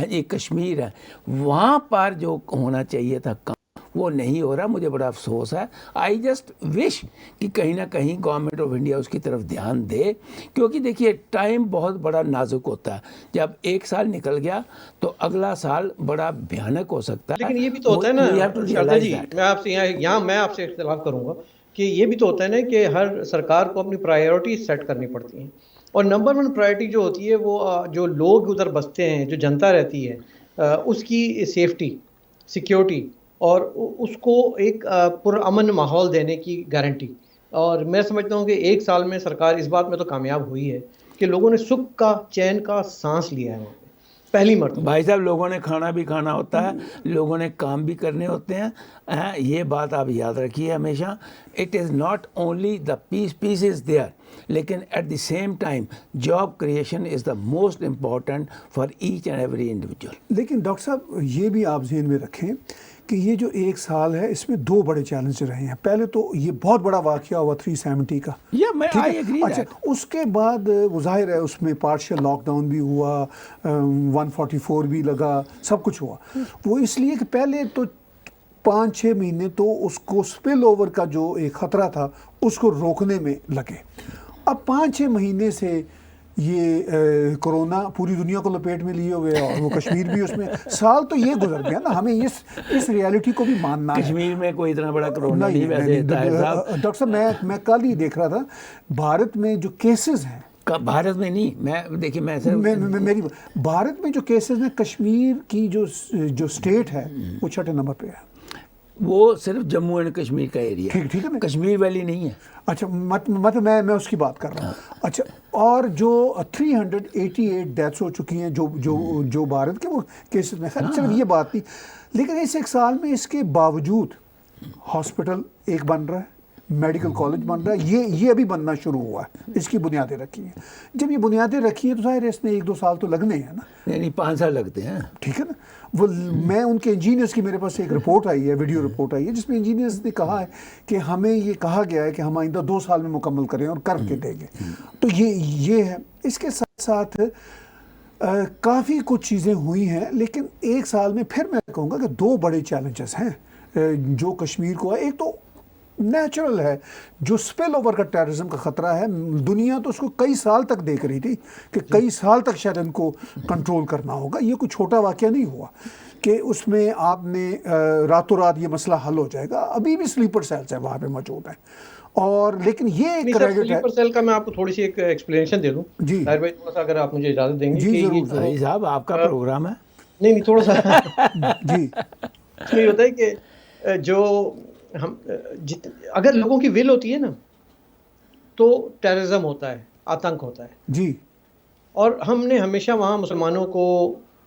یہ کشمیر ہے, وہاں پر جو ہونا چاہیے تھا کام وہ نہیں ہو رہا. مجھے بڑا افسوس ہے. آئی جسٹ وش کہ کہیں نہ کہیں گورنمنٹ آف انڈیا اس کی طرف دھیان دے, کیونکہ دیکھیے ٹائم بہت بڑا نازک ہوتا ہے. جب 1 سال نکل گیا تو اگلا سال بڑا بھیانک ہو سکتا ہے.
لیکن یہ بھی تو ہوتا ہے نا شردا جی, میں آپ سے یہاں میں آپ سے اختلاف کروں گا کہ یہ بھی تو ہوتا ہے نا کہ ہر سرکار کو اپنی پرائیورٹی سیٹ کرنی پڑتی ہیں, اور نمبر 1 پرائیورٹی جو ہوتی ہے وہ جو لوگ ادھر بستے ہیں, جو جنتا رہتی ہے, اس کی سیفٹی, سیکیورٹی اور اس کو ایک پرامن ماحول دینے کی گارنٹی. اور میں سمجھتا ہوں کہ 1 سال میں سرکار اس بات میں تو کامیاب ہوئی ہے کہ لوگوں نے سکھ کا چین کا سانس لیا ہے وہاں پہ پہلی مرتبہ.
بھائی صاحب لوگوں نے کھانا بھی کھانا ہوتا ہے, لوگوں نے کام بھی کرنے ہوتے ہیں. یہ بات آپ یاد رکھیے ہمیشہ. It is not only the peace is there, لیکن at the same time job creation is the most important for each and every individual.
لیکن ڈاکٹر صاحب یہ بھی آپ ذہن میں رکھیں کہ یہ جو 1 سال ہے اس میں 2 بڑے چیلنج رہے ہیں. پہلے تو یہ بہت بڑا واقعہ ہوا 370 کا, اچھا اس کے بعد وہ ظاہر ہے اس میں پارشل لاک ڈاؤن بھی ہوا, 144 بھی لگا, سب کچھ ہوا. وہ اس لیے کہ پہلے تو 5-6 مہینے تو اس کو سپل اوور کا جو ایک خطرہ تھا اس کو روکنے میں لگے. اب 5-6 مہینے سے یہ کرونا پوری دنیا کو لپیٹ میں لیے ہوئے اور وہ کشمیر بھی اس میں. سال تو یہ گزر گیا نا, ہمیں اس ریالٹی کو بھی ماننا ہے.
کشمیر میں کوئی اتنا بڑا کرونا نہیں ویسے.
ڈاکٹر صاحب میں کل ہی دیکھ رہا تھا بھارت میں جو کیسز ہیں,
بھارت میں نہیں, میں دیکھیے
میری بھارت میں جو کیسز ہیں, کشمیر کی جو اسٹیٹ ہے وہ 6 نمبر پہ ہے.
وہ صرف جموں اینڈ کشمیر کا ایریا,
ٹھیک ہے نا,
کشمیر ویلی نہیں ہے.
اچھا مطلب میں اس کی بات کر رہا ہوں. اچھا, اور جو 388 ڈیتھس ہو چکی ہیں جو بھارت کے وہ کیسز میں, خیر صرف یہ بات نہیں, لیکن اس 1 سال میں اس کے باوجود ہاسپٹل ایک بن رہا ہے, میڈیکل کالج بن رہا ہے, یہ ابھی بننا شروع ہوا ہے, اس کی بنیادیں رکھی ہیں. جب یہ بنیادیں رکھی ہیں تو ظاہر ہے اس میں 1-2 سال تو لگنے ہیں نا.
نہیں 5 سال لگتے ہیں.
ٹھیک ہے نا. وہ میں ان کے انجینئرس کی میرے پاس ایک رپورٹ آئی ہے, ویڈیو رپورٹ آئی ہے, جس میں انجینئرس نے کہا ہے کہ ہمیں یہ کہا گیا ہے کہ ہم آئندہ 2 سال میں مکمل کریں اور کر کے دیں گے. تو یہ ہے. اس کے ساتھ ساتھ کافی کچھ چیزیں ہوئی ہیں, لیکن 1 سال میں پھر میں کہوں گا کہ 2 بڑے چیلنجز ہیں جو کشمیر کو ہے. ایک تو نیچرل ہے, جو سپل اوور کا ٹیررزم کا خطرہ ہے. دنیا تو اس کو کئی سال تک دیکھ رہی تھی کہ کئی سال تک شاید ان کو کنٹرول کرنا ہوگا. یہ کوئی چھوٹا واقعہ نہیں ہوا کہ اس میں آپ نے راتوں رات یہ مسئلہ حل ہو جائے گا. ابھی بھی سلیپر سیلز ہیں وہاں پہ موجود ہیں. اور لیکن یہ ایک کریڈٹ ہے.
سلیپر سیل کا میں آپ کو تھوڑی سی ایک ایکسپلینیشن دے دوں
جی
طاہر بھائی, تھوڑا سا اگر آپ مجھے اجازت دیں گے.
جی ضرور
بھائی صاحب آپ کا پروگرام ہے.
نہیں تھوڑا سا
جی.
اس میں یہ ہوتا ہے کہ جو ہم اگر لوگوں کی ول ہوتی ہے نا تو ٹیررزم ہوتا ہے, آتنک ہوتا ہے.
جی.
اور ہم نے ہمیشہ وہاں مسلمانوں کو,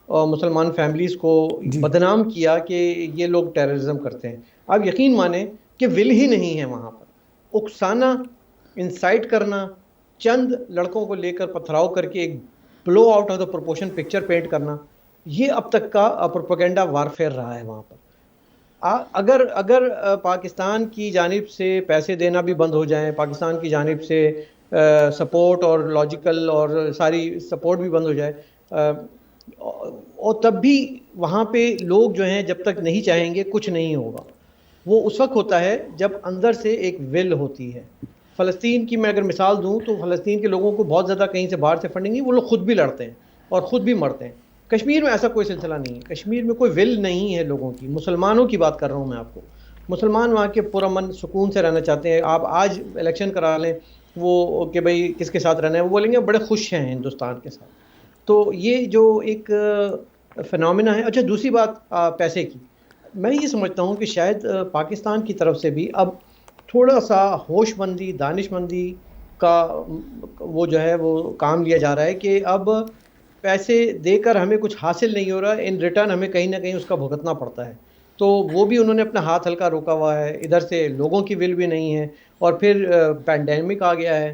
مسلمان فیملیز کو بدنام کیا کہ یہ لوگ ٹیررزم کرتے ہیں. آپ یقین مانیں کہ ول ہی نہیں ہے وہاں پر. اکسانا, انسائٹ کرنا, چند لڑکوں کو لے کر پتھراؤ کر کے ایک blow out of the proportion picture paint کرنا, یہ اب تک کا پروپیگنڈا وارفیئر رہا ہے وہاں پر. اگر پاکستان کی جانب سے پیسے دینا بھی بند ہو جائیں, پاکستان کی جانب سے سپورٹ اور لاجیکل اور ساری سپورٹ بھی بند ہو جائے, اور تب بھی وہاں پہ لوگ جو ہیں جب تک نہیں چاہیں گے کچھ نہیں ہوگا. وہ اس وقت ہوتا ہے جب اندر سے ایک ول ہوتی ہے. فلسطین کی میں اگر مثال دوں تو فلسطین کے لوگوں کو بہت زیادہ کہیں سے باہر سے فنڈنگ نہیں, وہ لوگ خود بھی لڑتے ہیں اور خود بھی مرتے ہیں. کشمیر میں ایسا کوئی سلسلہ نہیں ہے، کشمیر میں کوئی ول نہیں ہے لوگوں کی. مسلمانوں کی بات کر رہا ہوں میں آپ کو. مسلمان وہاں کے پرامن سکون سے رہنا چاہتے ہیں. آپ آج الیکشن کرا لیں وہ کہ بھئی کس کے ساتھ رہنا ہے، وہ بولیں گے بڑے خوش ہیں ہندوستان کے ساتھ. تو یہ جو ایک فنومینا ہے. اچھا دوسری بات پیسے کی، میں یہ سمجھتا ہوں کہ شاید پاکستان کی طرف سے بھی اب تھوڑا سا ہوش مندی، دانش مندی کا وہ جو ہے وہ کام لیا جا رہا ہے کہ اب پیسے دے کر ہمیں کچھ حاصل نہیں ہو رہا، ان ریٹرن ہمیں کہیں نہ کہیں اس کا بھگتنا پڑتا ہے. تو وہ بھی انہوں نے اپنا ہاتھ ہلکا روکا ہوا ہے. ادھر سے لوگوں کی ول بھی نہیں ہے، اور پھر پینڈیمک آ گیا ہے.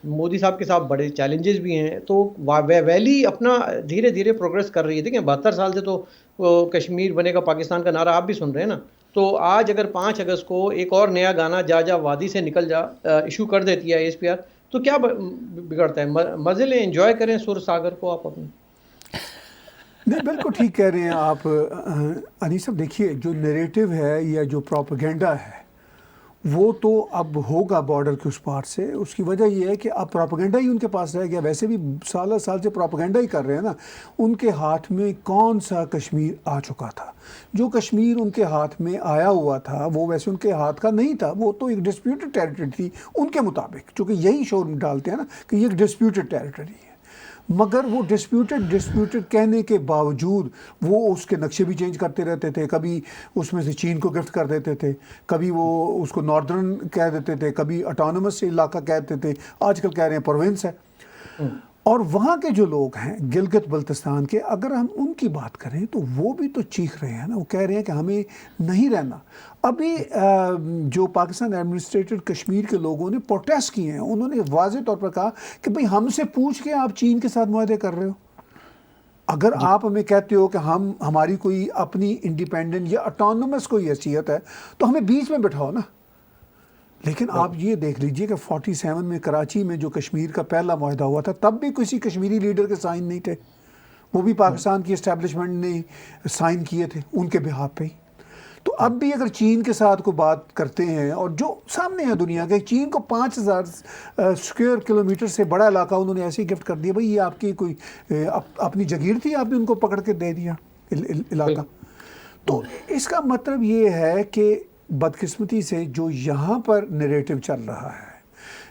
مودی صاحب کے ساتھ بڑے چیلنجز بھی ہیں. تو ویلی اپنا دھیرے دھیرے پروگریس کر رہی ہے. دیکھیں 72 سال سے تو کشمیر بنے گا پاکستان کا نعرہ آپ بھی سن رہے ہیں نا. تو آج اگر 5 اگست کو ایک اور نیا گانا جا جا وادی سے نکل جا ایشو کر دیتی ہے ASPR، تو کیا بگڑتا ہے؟ مزے لیں، انجوائے کریں سر ساگر کو آپ اپنے.
نہیں بالکل ٹھیک کہہ رہے ہیں آپ انیس صاحب. دیکھیے جو نیریٹو ہے یا جو پروپیگنڈا ہے وہ تو اب ہوگا بارڈر کے اس پار سے. اس کی وجہ یہ ہے کہ اب پروپیگنڈا ہی ان کے پاس رہ گیا. ویسے بھی سال سے پروپیگنڈا ہی کر رہے ہیں نا. ان کے ہاتھ میں کون سا کشمیر آ چکا تھا؟ جو کشمیر ان کے ہاتھ میں آیا ہوا تھا وہ ویسے ان کے ہاتھ کا نہیں تھا. وہ تو ایک ڈسپیوٹڈ ٹیریٹری تھی ان کے مطابق، چونکہ یہی شور ڈالتے ہیں نا کہ یہ ایک ڈسپیوٹڈ ٹیریٹری ہے. مگر وہ ڈسپیوٹڈ کہنے کے باوجود وہ اس کے نقشے بھی چینج کرتے رہتے تھے. کبھی اس میں سے چین کو گفٹ کر دیتے تھے، کبھی وہ اس کو ناردرن کہہ دیتے تھے، کبھی اٹانومس علاقہ کہتے تھے، آج کل کہہ رہے ہیں پروونس ہے. اور وہاں کے جو لوگ ہیں گلگت بلتستان کے، اگر ہم ان کی بات کریں تو وہ بھی تو چیخ رہے ہیں نا. وہ کہہ رہے ہیں کہ ہمیں نہیں رہنا. ابھی جو پاکستان ایڈمنسٹریٹڈ کشمیر کے لوگوں نے پروٹیسٹ کیے ہیں، انہوں نے واضح طور پر کہا کہ بھئی ہم سے پوچھ کے آپ چین کے ساتھ معاہدے کر رہے ہو. اگر آپ ہمیں کہتے ہو کہ ہماری کوئی اپنی انڈیپینڈنٹ یا اٹانومس کوئی حیثیت ہے تو ہمیں بیچ میں بٹھاؤ نا. لیکن آپ یہ دیکھ لیجئے کہ 47 میں کراچی میں جو کشمیر کا پہلا معاہدہ ہوا تھا تب بھی کسی کشمیری لیڈر کے سائن نہیں تھے. وہ بھی پاکستان کی اسٹیبلشمنٹ نے سائن کیے تھے ان کے بہاف پہ ہی. تو اب بھی اگر چین کے ساتھ کو بات کرتے ہیں، اور جو سامنے ہے دنیا کے، چین کو 5000 اسکوائر کلومیٹر سے بڑا علاقہ انہوں نے ایسے ہی گفٹ کر دیا. بھئی یہ آپ کی کوئی اپنی جگیر تھی، آپ نے ان کو پکڑ کے دے دیا علاقہ. تو اس کا مطلب یہ ہے کہ بدقسمتی سے جو یہاں پر نیریٹو چل رہا ہے،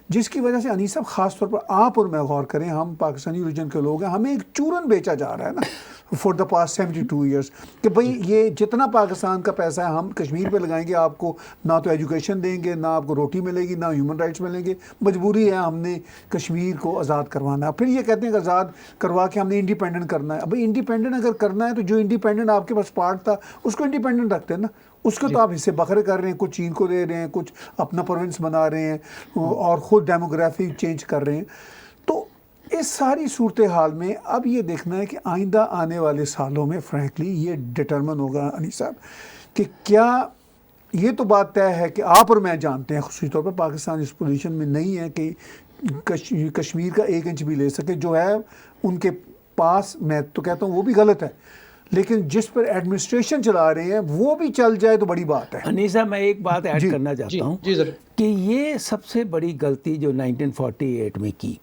جس کی وجہ سے انیس صاحب خاص طور پر آپ اور میں غور کریں، ہم پاکستانی ریجن کے لوگ ہیں، ہمیں ایک چورن بیچا جا رہا ہے نا فور دا پاسٹ 72 ایئرس کہ بھئی یہ جتنا پاکستان کا پیسہ ہے ہم کشمیر پہ لگائیں گے، آپ کو نہ تو ایجوکیشن دیں گے، نہ آپ کو روٹی ملے گی، نہ ہیومن رائٹس ملیں گے. مجبوری ہے ہم نے کشمیر کو آزاد کروانا ہے. پھر یہ کہتے ہیں کہ آزاد کروا کے ہم نے انڈیپینڈنٹ کرنا ہے. بھئی انڈیپینڈنٹ اگر کرنا ہے تو جو انڈیپینڈنٹ آپ کے پاس پارٹ تھا اس کو انڈیپینڈنٹ رکھتے ہیں نا. اس کو تو آپ حصے بکھرے کر رہے ہیں، کچھ چین کو دے رہے ہیں، کچھ اپنا پروونس بنا رہے ہیں، اور خود ڈیموگرافی چینج کر رہے ہیں. تو اس ساری صورتحال میں اب یہ دیکھنا ہے کہ آئندہ آنے والے سالوں میں فرینکلی یہ ڈٹرمن ہوگا انیس صاحب کہ کیا، یہ تو بات طے ہے کہ آپ اور میں جانتے ہیں خصوصی طور پر پاکستان اس پوزیشن میں نہیں ہے کہ کشمیر کا 1 انچ بھی لے سکے. جو ہے ان کے پاس، میں تو کہتا ہوں وہ بھی غلط ہے، لیکن جس پر ایڈمنسٹریشن چلا رہے ہیں وہ بھی چل جائے تو بڑی بات ہے.
انیسا میں ایک بات ایڈ کرنا چاہتا ہوں کہ یہ سب سے بڑی غلطی جو 1948 میں کی،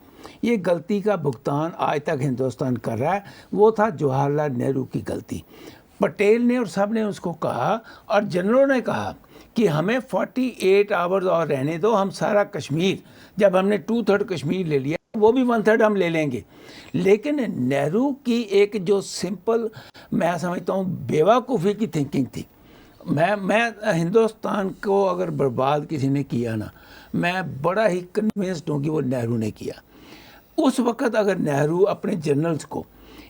یہ غلطی کا بھگتان آج تک ہندوستان کر رہا ہے. وہ تھا جواہر لال نہرو کی غلطی. پٹیل نے اور سب نے اس کو کہا، اور جنرلوں نے کہا کہ ہمیں 48 آورز اور رہنے دو، ہم سارا کشمیر، جب ہم نے 2/3 کشمیر لے لیا وہ بھی 1/3 ہم لے لیں گے. لیکن نہرو کی ایک جو سمپل، میں سمجھتا ہوں بیوقوفی کی تھنکنگ تھی. میں ہندوستان کو اگر برباد کسی نے کیا نا، میں بڑا ہی کنونسڈ ہوں کہ وہ نہرو نے کیا. اس وقت اگر نہرو اپنے جنرلز کو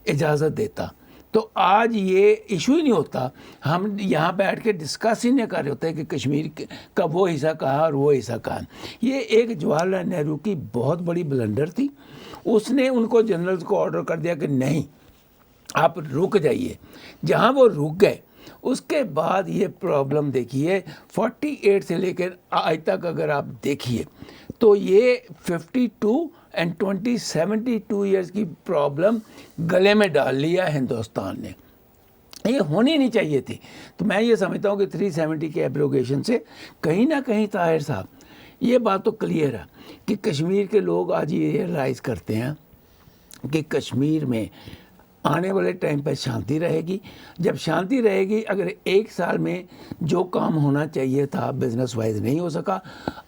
اجازت دیتا تو آج یہ ایشو ہی نہیں ہوتا. ہم یہاں بیٹھ کے ڈسکس ہی نہیں کر رہے ہوتے کہ کشمیر کا وہ حصہ کہاں اور وہ حصہ کہاں. یہ ایک جواہر لال نہرو کی بہت بڑی بلنڈر تھی. اس نے ان کو جنرلز کو آرڈر کر دیا کہ نہیں آپ رک جائیے. جہاں وہ رک گئے اس کے بعد یہ پرابلم دیکھیے 48 سے لے کر آج تک اگر آپ دیکھیے تو یہ 52 اینڈ 72 ایئرس کی پرابلم گلے میں ڈال لیا ہندوستان نے. یہ ہونی نہیں چاہیے تھی. تو میں یہ سمجھتا ہوں کہ 370 کے ایبروگیشن سے کہیں نہ کہیں طاہر صاحب یہ بات تو کلیئر ہے کہ کشمیر کے لوگ آج یہ ریئلائز کرتے ہیں کہ کشمیر میں آنے والے ٹائم پہ شانتی رہے گی. جب شانتی رہے گی, اگر 1 سال میں جو کام ہونا چاہیے تھا بزنس وائز نہیں ہو سکا,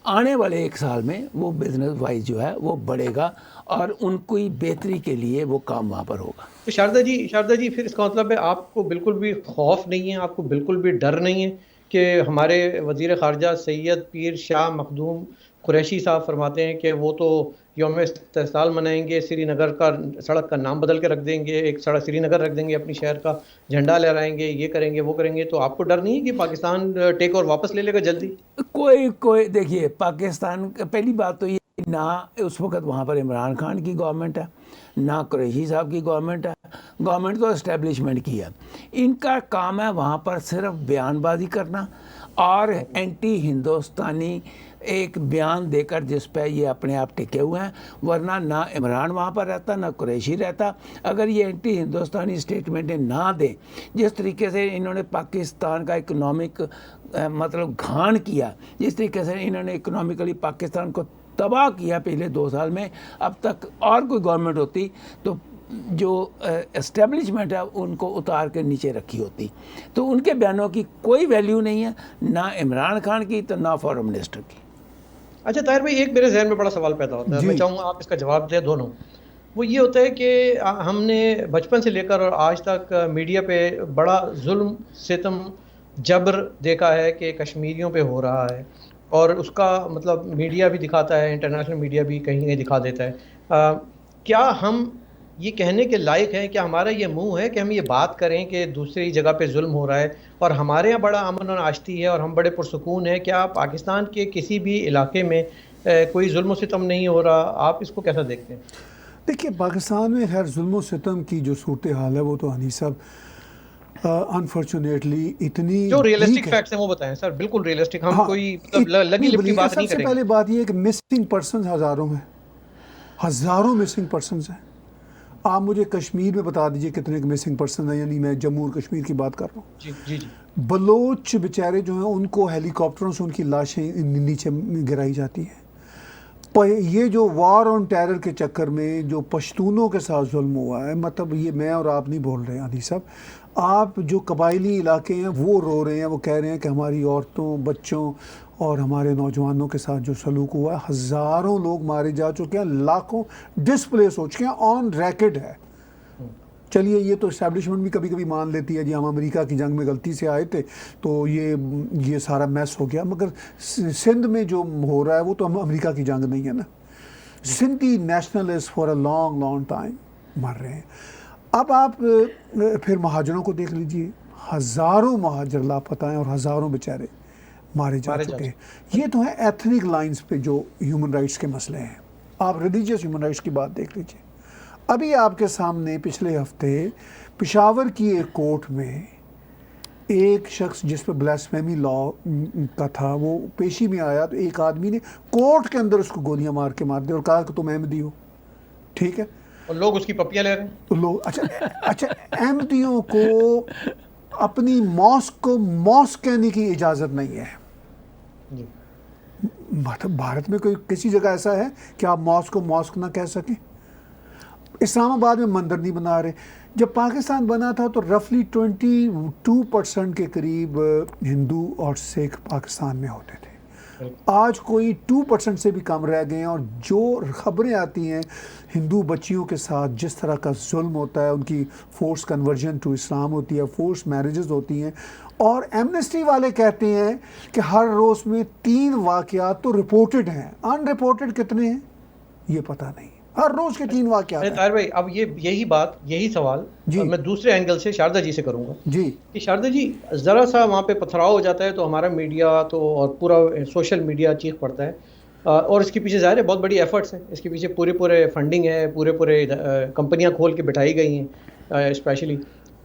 آنے والے 1 سال میں وہ بزنس وائز جو ہے وہ بڑھے گا اور ان کی بہتری کے لیے وہ کام وہاں پر ہوگا.
تو شاردا جی پھر اس کا مطلب ہے آپ کو بالکل بھی خوف نہیں ہے, آپ کو بالکل بھی ڈر نہیں ہے کہ ہمارے وزیر خارجہ سید پیر شاہ مخدوم قریشی صاحب فرماتے ہیں کہ وہ تو یوم استحصال منائیں گے, سری نگر کا سڑک کا نام بدل کے رکھ دیں گے, ایک سڑک سری نگر رکھ دیں گے, اپنی شہر کا جھنڈا لہرائیں گے, یہ کریں گے وہ کریں گے, تو آپ کو ڈر نہیں ہے کہ پاکستان ٹیک اور واپس لے لے گا جلدی؟
کوئی دیکھیے, پاکستان پہلی بات تو یہ نہ اس وقت وہاں پر عمران خان کی گورنمنٹ ہے, نہ قریشی صاحب کی گورنمنٹ ہے. گورنمنٹ تو اسٹیبلشمنٹ کی ہے. ان کا کام ہے وہاں پر صرف بیان بازی کرنا اور اینٹی ہندوستانی ایک بیان دے کر جس پہ یہ اپنے آپ ٹکے ہوئے ہیں. ورنہ نہ عمران وہاں پر رہتا نہ قریشی رہتا. اگر یہ اینٹی ہندوستانی اسٹیٹمنٹیں نہ دیں, جس طریقے سے انہوں نے پاکستان کا اکنامک مطلب گھان کیا, جس طریقے سے انہوں نے اکنامکلی پاکستان کو تباہ کیا پچھلے 2 سال میں, اب تک اور کوئی گورنمنٹ ہوتی تو جو اسٹیبلشمنٹ ہے ان کو اتار کے نیچے رکھی ہوتی. تو ان کے بیانوں کی کوئی ویلیو نہیں ہے, نہ عمران خان کی تو نہ فارن منسٹر کی.
اچھا طاہر بھائی, ایک میرے ذہن میں بڑا سوال پیدا ہوتا ہے, میں چاہوں گا آپ اس کا جواب دیں دونوں. وہ یہ ہوتا ہے کہ ہم نے بچپن سے لے کر اور آج تک میڈیا پہ بڑا ظلم ستم جبر دیکھا ہے کہ کشمیریوں پہ ہو رہا ہے, اور اس کا مطلب میڈیا بھی دکھاتا ہے, انٹرنیشنل میڈیا بھی کہیں کہیں دکھا دیتا ہے. کیا ہم یہ کہنے کے لائق ہیں, کیا ہمارا یہ منہ ہے کہ ہم یہ بات کریں کہ دوسری جگہ پہ ظلم ہو رہا ہے اور ہمارے یہاں بڑا امن و آشتی ہے اور ہم بڑے پرسکون ہیں؟ کیا پاکستان کے کسی بھی علاقے میں کوئی ظلم و ستم نہیں ہو رہا؟ آپ اس کو کیسا دیکھتے ہیں؟
دیکھیے, پاکستان میں خیر ظلم و ستم کی جو صورتحال ہے وہ تو حنیف صاحب انفارچونیٹلی اتنی
جو ریئلسٹک فیکٹس ہیں وہ بتائیں سر, بالکل ریئلسٹک, ہم کوئی لگی لپٹی بات نہیں
سب سے
کریں
پہلے
گے.
بات یہ ہے کہ مسنگ پرسنز ہزاروں مسنگ پرسنز ہیں. آپ مجھے کشمیر میں بتا دیجئے کتنے مسنگ پرسن ہیں, یعنی میں جموں اور کشمیر کی بات کر رہا ہوں.
جی جی جی.
بلوچ بیچارے جو ہیں ان کو ہیلی کاپٹروں سے ان کی لاشیں نیچے گرائی جاتی ہیں. یہ جو وار آن ٹیرر کے چکر میں جو پشتونوں کے ساتھ ظلم ہوا ہے, مطلب یہ میں اور آپ نہیں بول رہے ہیں علی صاحب, آپ جو قبائلی علاقے ہیں وہ رو رہے ہیں, وہ کہہ رہے ہیں کہ ہماری عورتوں, بچوں اور ہمارے نوجوانوں کے ساتھ جو سلوک ہوا ہے, ہزاروں لوگ مارے جا چکے ہیں, لاکھوں ڈسپلیس ہو چکے ہیں, آن ریکڈ ہے. چلیے یہ تو اسٹیبلشمنٹ بھی کبھی کبھی مان لیتی ہے, جی ہم امریکہ کی جنگ میں غلطی سے آئے تھے تو یہ سارا میس ہو گیا, مگر سندھ میں جو ہو رہا ہے وہ تو ہم امریکہ کی جنگ نہیں ہے نا. Sindhi nationalist for a long time مر رہے ہیں. اب آپ پھر مہاجروں کو دیکھ لیجئے, ہزاروں مہاجر لاپتہ ہیں اور ہزاروں بیچارے مارے جا چکے ہیں. یہ تو ہے ایتھنک لائنز پہ جو ہیومن رائٹس کے مسئلے ہیں. آپ ریلیجیس ہیومن رائٹس کی بات دیکھ لیجئے. ابھی آپ کے سامنے پچھلے ہفتے پشاور کی ایک کورٹ میں ایک شخص جس پہ بلاسفیمی لا کا تھا وہ پیشی میں آیا, تو ایک آدمی نے کورٹ کے اندر اس کو گولیاں مار کے مار دی اور کہا کہ تم احمدی ہو. ٹھیک ہے,
اور لوگ اس کی پپیاں لے رہے ہیں.
تو لوگ اچھا احمدیوں کو اپنی ماسک کو ماسک کہنے کی اجازت نہیں ہے. بھارت میں کوئی کسی جگہ ایسا ہے کہ آپ ماسک کو ماسک نہ کہہ سکیں؟ اسلام آباد میں مندر نہیں بنا رہے. جب پاکستان بنا تھا تو رفلی 22% کے قریب ہندو اور سکھ پاکستان میں ہوتے تھے. آج کوئی 2% سے بھی کم رہ گئے ہیں, اور جو خبریں آتی ہیں ہندو بچیوں کے ساتھ جس طرح کا ظلم ہوتا ہے, ان کی فورس کنورژن ٹو اسلام ہوتی ہے, فورس میرجز ہوتی ہیں, اور ایمنسٹی والے کہتے ہیں کہ ہر روز میں 3 واقعات تو رپورٹڈ ہیں, ان رپورٹڈ کتنے ہیں یہ پتہ نہیں. ہر روز کے 3 واقعات ہیں.
طاہر بھائی, اب یہی سوال میں دوسرے اینگل سے شاردا جی سے کروں گا
جی
کہ شاردا جی, ذرا سا وہاں پہ پتھراؤ ہو جاتا ہے تو ہمارا میڈیا تو اور پورا سوشل میڈیا چیخ پڑتا ہے, اور اس کے پیچھے ظاہر ہے بہت بڑی ایفرٹس ہیں, اس کے پیچھے پورے فنڈنگ ہے, پورے کمپنیاں کھول کے بٹھائی گئی ہیں اسپیشلی.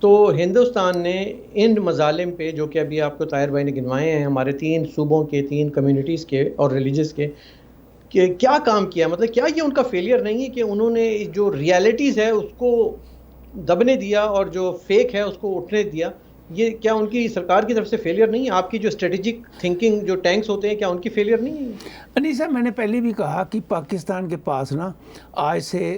تو ہندوستان نے ان مظالم پہ جو کہ ابھی آپ کو طاہر بھائی نے گنوائے ہیں, ہمارے 3 صوبوں کے 3 کمیونٹیز کے اور ریلیجس کے, کہ کیا کام کیا؟ مطلب کیا یہ ان کا فیلئر نہیں ہے کہ انہوں نے جو ریالٹیز ہے اس کو دبنے دیا اور جو فیک ہے اس کو اٹھنے دیا؟ یہ کیا ان کی سرکار کی طرف سے فیلئر نہیں ہے؟ آپ کی جو اسٹریٹجک تھنکنگ جو ٹینکس ہوتے ہیں, کیا ان کی فیلئر نہیں ہے؟
انیس صاحب, میں نے پہلے بھی کہا کہ پاکستان کے پاس نا آج سے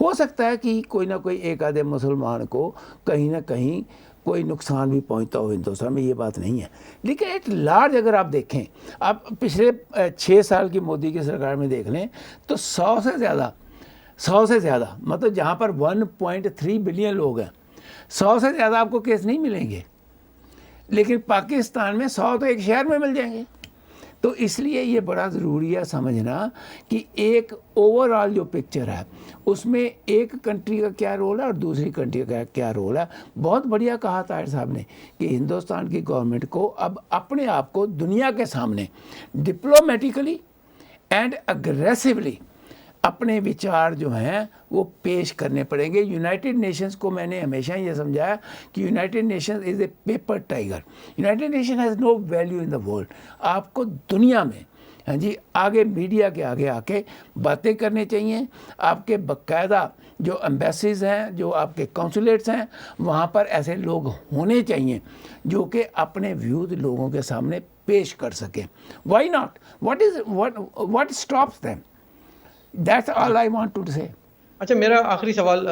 ہو سکتا ہے کہ کوئی نہ کوئی ایک آدھے مسلمان کو کہیں نہ کہیں کوئی نقصان بھی پہنچتا ہو ہندوستان میں، یہ بات نہیں ہے، لیکن ایٹ لارج اگر آپ دیکھیں، آپ پچھلے 6 سال کی مودی کی سرکار میں دیکھ لیں تو 100 سے زیادہ مطلب جہاں پر 1.3 بلین لوگ ہیں، 100 سے زیادہ آپ کو کیس نہیں ملیں گے، لیکن پاکستان میں 100 تو ایک شہر میں مل جائیں گے۔ تو اس لیے یہ بڑا ضروری ہے سمجھنا کہ ایک اوور آل جو پکچر ہے اس میں ایک کنٹری کا کیا رول ہے اور دوسری کنٹری کا کیا رول ہے۔ بہت بڑھیا کہا طاہر صاحب نے کہ ہندوستان کی گورنمنٹ کو اب اپنے آپ کو دنیا کے سامنے ڈپلومیٹیکلی اینڈ اگریسولی اپنے وچار جو ہیں وہ پیش کرنے پڑیں گے۔ یونائٹڈ نیشنز کو میں نے ہمیشہ یہ سمجھایا کہ United nations is a paper tiger, United nation has no value in the world. آپ کو دنیا میں ہاں جی آگے میڈیا کے آگے آ کے باتیں کرنی چاہیے، آپ کے باقاعدہ جو ایمبیسیز ہیں، جو آپ کے کونسولیٹس ہیں، وہاں پر ایسے لوگ ہونے چاہیے جو کہ اپنے ویوز لوگوں کے سامنے پیش کر سکیں۔ Why not? What stops them? That's all I want to say.
اچھا، میرا آخری سوال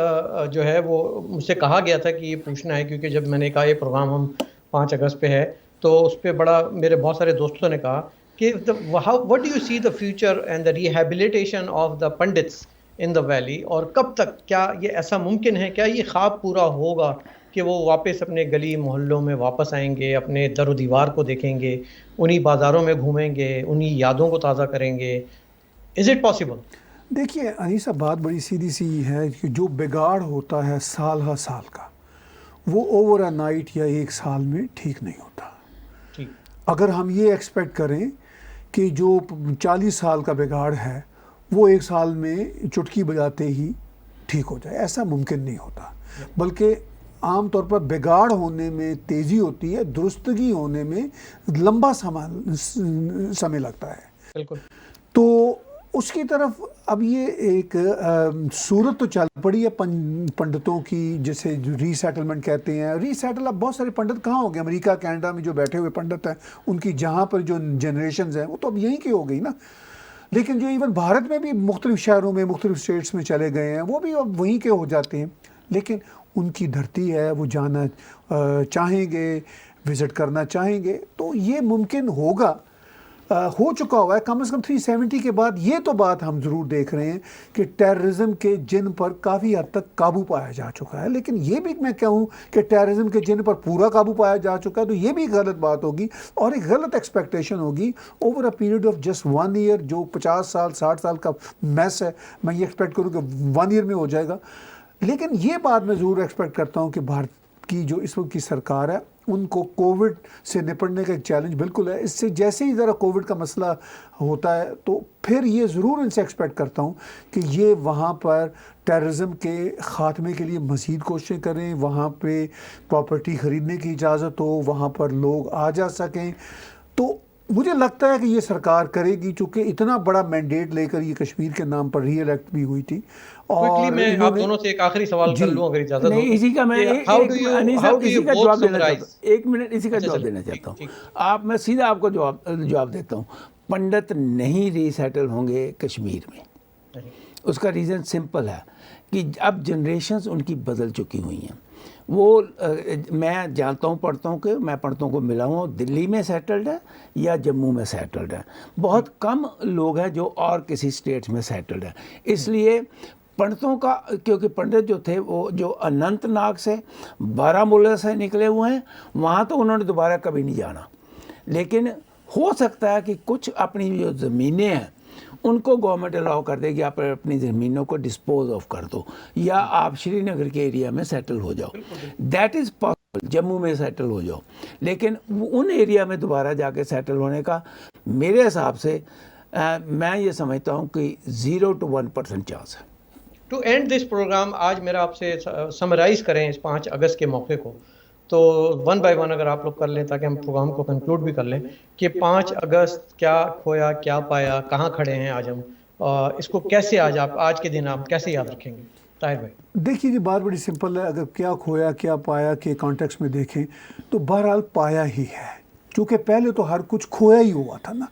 جو ہے وہ مجھ سے کہا گیا تھا کہ یہ پوچھنا ہے، کیونکہ جب میں نے کہا یہ پروگرام ہم 5 اگست پہ ہے تو اس پہ بڑا میرے بہت سارے دوستوں نے کہا کہ what do you see the future and the rehabilitation of the pundits in the valley، اور کب تک کیا یہ ایسا ممکن ہے، کیا یہ خواب پورا ہوگا کہ وہ واپس اپنے گلی محلوں میں واپس آئیں گے، اپنے در و دیوار کو دیکھیں گے، انہی بازاروں میں گھومیں گے، انہی یادوں کو تازہ کریں گے؟ Is it possible؟
دیکھیے انیسا، بات بڑی سیدھی سی ہے کہ جو بگاڑ ہوتا ہے سال ہر سال کا، وہ اوور اے نائٹ یا ایک سال میں ٹھیک نہیں ہوتا۔ اگر ہم یہ ایکسپیکٹ کریں کہ جو 40 سال کا بگاڑ ہے وہ ایک سال میں چٹکی بجاتے ہی ٹھیک ہو جائے، ایسا ممکن نہیں ہوتا، بلکہ عام طور پر بگاڑ ہونے میں تیزی ہوتی ہے، درستگی ہونے میں لمبا سمے لگتا ہے۔
بالکل۔
تو اس کی طرف اب یہ ایک صورت تو چل پڑی ہے پنڈتوں کی، جسے ری سیٹلمنٹ کہتے ہیں۔ ری سیٹل، اب بہت سارے پنڈت کہاں ہو گئے؟ امریکہ کینیڈا میں جو بیٹھے ہوئے پنڈت ہیں ان کی جہاں پر جو جنریشنز ہیں وہ تو اب یہیں کی ہو گئی نا، لیکن جو ایون بھارت میں بھی مختلف شہروں میں مختلف اسٹیٹس میں چلے گئے ہیں وہ بھی اب وہیں کے ہو جاتے ہیں، لیکن ان کی دھرتی ہے، وہ جانا چاہیں گے، وزٹ کرنا چاہیں گے، تو یہ ممکن ہوگا، ہو چکا ہوا ہے۔ کم از کم 370 کے بعد یہ تو بات ہم ضرور دیکھ رہے ہیں کہ ٹیررزم کے جن پر کافی حد تک قابو پایا جا چکا ہے، لیکن یہ بھی میں کہوں کہ ٹیررزم کے جن پر پورا قابو پایا جا چکا ہے تو یہ بھی غلط بات ہوگی اور ایک غلط ایکسپیکٹیشن ہوگی over a period of just 1 year. جو 50 سال 60 سال کا میس ہے، میں یہ ایکسپیکٹ کروں کہ 1 ایئر میں ہو جائے گا، لیکن یہ بات میں ضرور ایکسپیکٹ کرتا ہوں کہ بھارت کی جو اس وقت کی سرکار ہے ان کو کووڈ سے نپٹنے کا ایک چیلنج بالکل ہے۔ اس سے جیسے ہی ذرا کووڈ کا مسئلہ ہوتا ہے تو پھر یہ ضرور ان سے ایکسپیکٹ کرتا ہوں کہ یہ وہاں پر ٹیررزم کے خاتمے کے لیے مزید کوششیں کریں، وہاں پہ پراپرٹی خریدنے کی اجازت ہو، وہاں پر لوگ آ جا سکیں۔ تو مجھے لگتا ہے کہ یہ سرکار کرے گی، چونکہ اتنا بڑا مینڈیٹ لے کر یہ کشمیر کے نام پر ری الیکٹ بھی ہوئی تھی۔
اور میں آپ دونوں سے ایک آخری سوال کر لوں اگر اجازت ہو؟
نہیں، اسی کا میں اسی کا جواب دینا چاہتا ہوں، 1 منٹ اسی کا جواب دینا چاہتا ہوں۔ میں سیدھا آپ کو جواب دیتا ہوں، پنڈت نہیں ری سیٹل ہوں گے کشمیر میں۔ اس کا ریزن سمپل ہے کہ اب جنریشنز ان کی بدل چکی ہوئی ہیں۔ وہ میں جانتا ہوں، پڑھتوں کو ملا ہوں، دلی میں سیٹلڈ ہے یا جموں میں سیٹلڈ ہے، بہت کم لوگ ہیں جو اور کسی اسٹیٹس میں سیٹلڈ ہیں۔ اس لیے پنڈتوں کا، کیونکہ پنڈت جو تھے وہ جو اننت ناگ سے بارہمولہ سے نکلے ہوئے ہیں، وہاں تو انہوں نے دوبارہ کبھی نہیں جانا، لیکن ہو سکتا ہے کہ کچھ اپنی جو زمینیں ہیں ان کو گورنمنٹ الاؤ کر دے کہ آپ اپنی زمینوں کو ڈسپوز آف کر دو یا آپ شری نگر کے ایریا میں سیٹل ہو جاؤ، دیٹ از پاسبل، جموں میں سیٹل ہو جاؤ، لیکن ان ایریا میں دوبارہ جا کے سیٹل ہونے کا میرے حساب سے میں یہ سمجھتا ہوں کہ 0 to 1% چانس ہے۔
ٹو اینڈ دس پروگرام، آج میرا آپ سے سمرائز کریں اس 5 اگست کے موقع کو، تو 1 by 1 اگر آپ لوگ کر لیں تاکہ ہم پروگرام کو کنکلوڈ بھی کر لیں کہ 5 اگست کیا کھویا، کیا پایا، کہاں کھڑے ہیں آج ہم، اس کو کیسے آج کے دن آپ کیسے یاد رکھیں گے؟ طاہر بھائی
دیکھیے جی، بات بڑی سمپل ہے۔ اگر کیا کھویا کیا پایا کے کانٹیکس میں دیکھیں تو بہرحال پایا ہی ہے، کیونکہ پہلے تو ہر کچھ کھویا ہی ہوا تھا نا،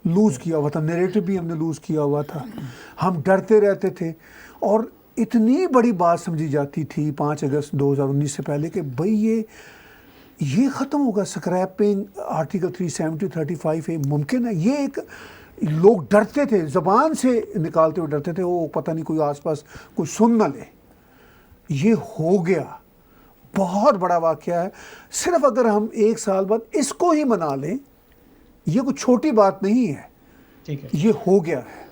لوز کیا ہوا تھا، نیریٹو بھی ہم نے لوز کیا ہوا تھا، ہم ڈرتے رہتے تھے، اور اتنی بڑی بات سمجھی جاتی تھی 5 اگست 2019 سے پہلے کہ بھئی یہ ختم ہوگا، سکریپنگ آرٹیکل 370 35A ممکن ہے. یہ ایک لوگ ڈرتے تھے، زبان سے نکالتے ہوئے ڈرتے تھے، وہ پتہ نہیں کوئی آس پاس کوئی سن نہ لے. یہ ہو گیا، بہت بڑا واقعہ ہے. صرف اگر ہم 1 سال بعد اس کو ہی منا لیں، یہ کوئی چھوٹی بات نہیں ہے.
ٹھیک ہے،
یہ ہو گیا ہے.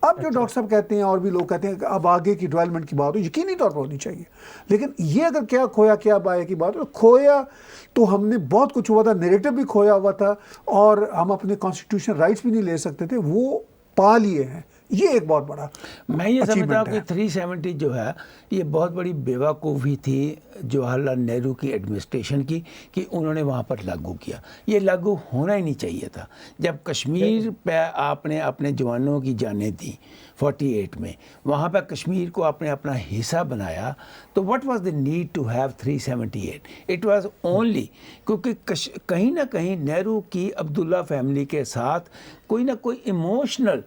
اب جو ڈاکٹر صاحب کہتے ہیں اور بھی لوگ کہتے ہیں کہ اب آگے کی ڈیولپمنٹ کی بات ہو، یقینی طور پر ہونی چاہیے. لیکن یہ اگر کیا کھویا کیا بایا کی بات ہو، کھویا تو ہم نے بہت کچھ ہوا تھا، نیریٹو بھی کھویا ہوا تھا، اور ہم اپنے کانسٹیٹیوشن رائٹس بھی نہیں لے سکتے تھے، وہ پا لیے ہیں. یہ ایک بہت بڑا
میں یہ سمجھتا ہوں
achievement
کہ
ہے.
370 جو ہے یہ بہت بڑی بیوقوفی تھی جواہر لال نہرو کی ایڈمنسٹریشن کی کہ انہوں نے وہاں پر لاگو کیا. یہ لاگو ہونا ہی نہیں چاہیے تھا. جب کشمیر پہ آپ نے اپنے جوانوں کی جانیں دیں 48 میں، وہاں پہ کشمیر کو آپ نے اپنا حصہ بنایا، تو what was the need to have 378؟ It was only کیونکہ کہیں نہ کہیں نہرو کی عبداللہ فیملی کے ساتھ کوئی نہ کوئی ایموشنل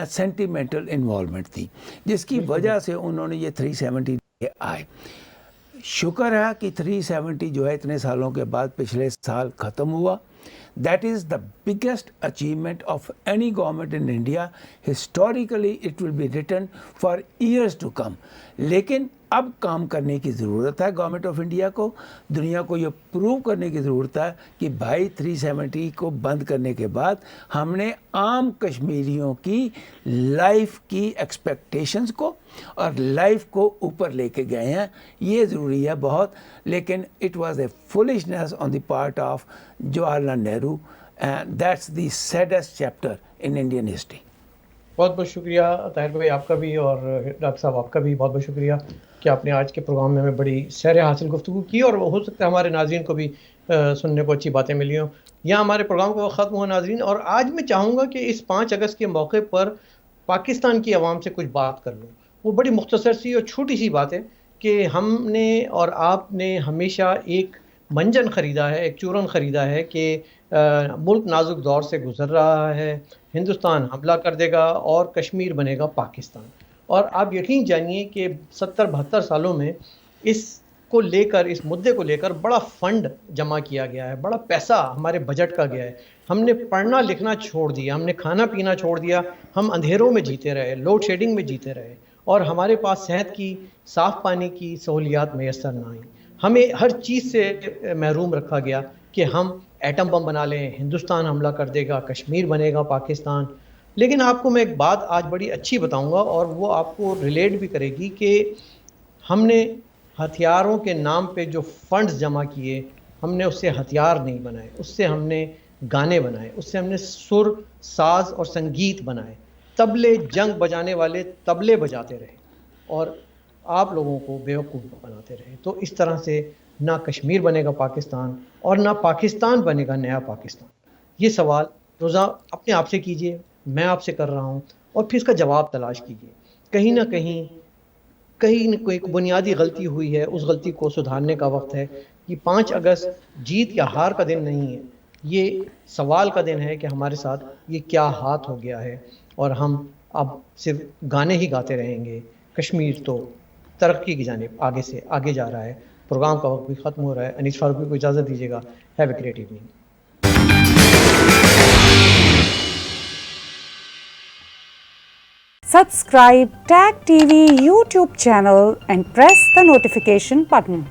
سینٹیمنٹل انوالومنٹ تھی، جس کی وجہ سے انہوں نے یہ 370 آئے. شکر ہے کہ 370 جو ہے اتنے سالوں کے بعد پچھلے سال ختم ہوا. That is the biggest achievement of any government in India. Historically, it will be written for years to come. لیکن اب کام کرنے کی ضرورت ہے گورنمنٹ آف انڈیا کو. دنیا کو یہ پروو کرنے کی ضرورت ہے کہ بھائی 370 کو بند کرنے کے بعد ہم نے عام کشمیریوں کی لائف کی ایکسپیکٹیشنز کو اور لائف کو اوپر لے کے گئے ہیں. یہ ضروری ہے بہت. لیکن it was a foolishness on the part of Jawaharlal Nehru, and that's the saddest chapter in Indian history.
بہت بہت شکریہ طاہر بھائی آپ کا بھی، اور ڈاکٹر صاحب آپ کا بھی بہت بہت شکریہ کہ آپ نے آج کے پروگرام میں ہمیں بڑی سیر حاصل گفتگو کی، اور ہو سکتا ہے ہمارے ناظرین کو بھی سننے کو اچھی باتیں ملی ہوں. یہاں ہمارے پروگرام کو ختم ہوا ناظرین، اور آج میں چاہوں گا کہ اس 5 اگست کے موقع پر پاکستان کی عوام سے کچھ بات کر لوں. وہ بڑی مختصر سی اور چھوٹی سی بات ہے کہ ہم نے اور آپ نے ہمیشہ ایک منجن خریدا ہے، ایک چورن خریدا ہے کہ ملک نازک دور سے گزر رہا ہے، ہندوستان حملہ کر دے گا اور کشمیر بنے گا پاکستان. اور آپ یقین جانیے کہ 70-72 سالوں میں اس کو لے کر، اس مدعے کو لے کر بڑا فنڈ جمع کیا گیا ہے، بڑا پیسہ ہمارے بجٹ کا گیا ہے. ہم نے پڑھنا لکھنا چھوڑ دیا، ہم نے کھانا پینا چھوڑ دیا، ہم اندھیروں میں جیتے رہے، لوڈ شیڈنگ میں جیتے رہے، اور ہمارے پاس صحت کی، صاف پانی کی سہولیات میسر نہ آئیں. ہمیں ہر چیز سے محروم رکھا گیا کہ ہم ایٹم بم بنا لیں، ہندوستان حملہ کر دے گا، کشمیر بنے گا پاکستان. لیکن آپ کو میں ایک بات آج بڑی اچھی بتاؤں گا، اور وہ آپ کو ریلیٹ بھی کرے گی کہ ہم نے ہتھیاروں کے نام پہ جو فنڈز جمع کیے، ہم نے اس سے ہتھیار نہیں بنائے، اس سے ہم نے گانے بنائے، اس سے ہم نے سر، ساز اور سنگیت بنائے. طبلے، جنگ بجانے والے طبلے بجاتے رہے اور آپ لوگوں کو بیوقوف بناتے رہے. تو اس طرح سے نہ کشمیر بنے گا پاکستان اور نہ پاکستان بنے گا نیا پاکستان. یہ سوال روزہ اپنے آپ سے کیجئے، میں آپ سے کر رہا ہوں، اور پھر اس کا جواب تلاش کیجئے. کہیں نہ کوئی بنیادی غلطی ہوئی ہے، اس غلطی کو سدھارنے کا وقت ہے. یہ 5 اگست جیت یا ہار کا دن نہیں ہے، یہ سوال کا دن ہے کہ ہمارے ساتھ یہ کیا ہاتھ ہو گیا ہے، اور ہم اب صرف گانے ہی گاتے رہیں گے. کشمیر تو ترقی کی جانب آگے سے آگے جا رہا ہے. پروگرام کا وقت بھی ختم ہو رہا ہے. انیس فاروقی کو اجازت دیجیے گا. Have a great evening.
Subscribe TAG TV YouTube channel and press the notification button.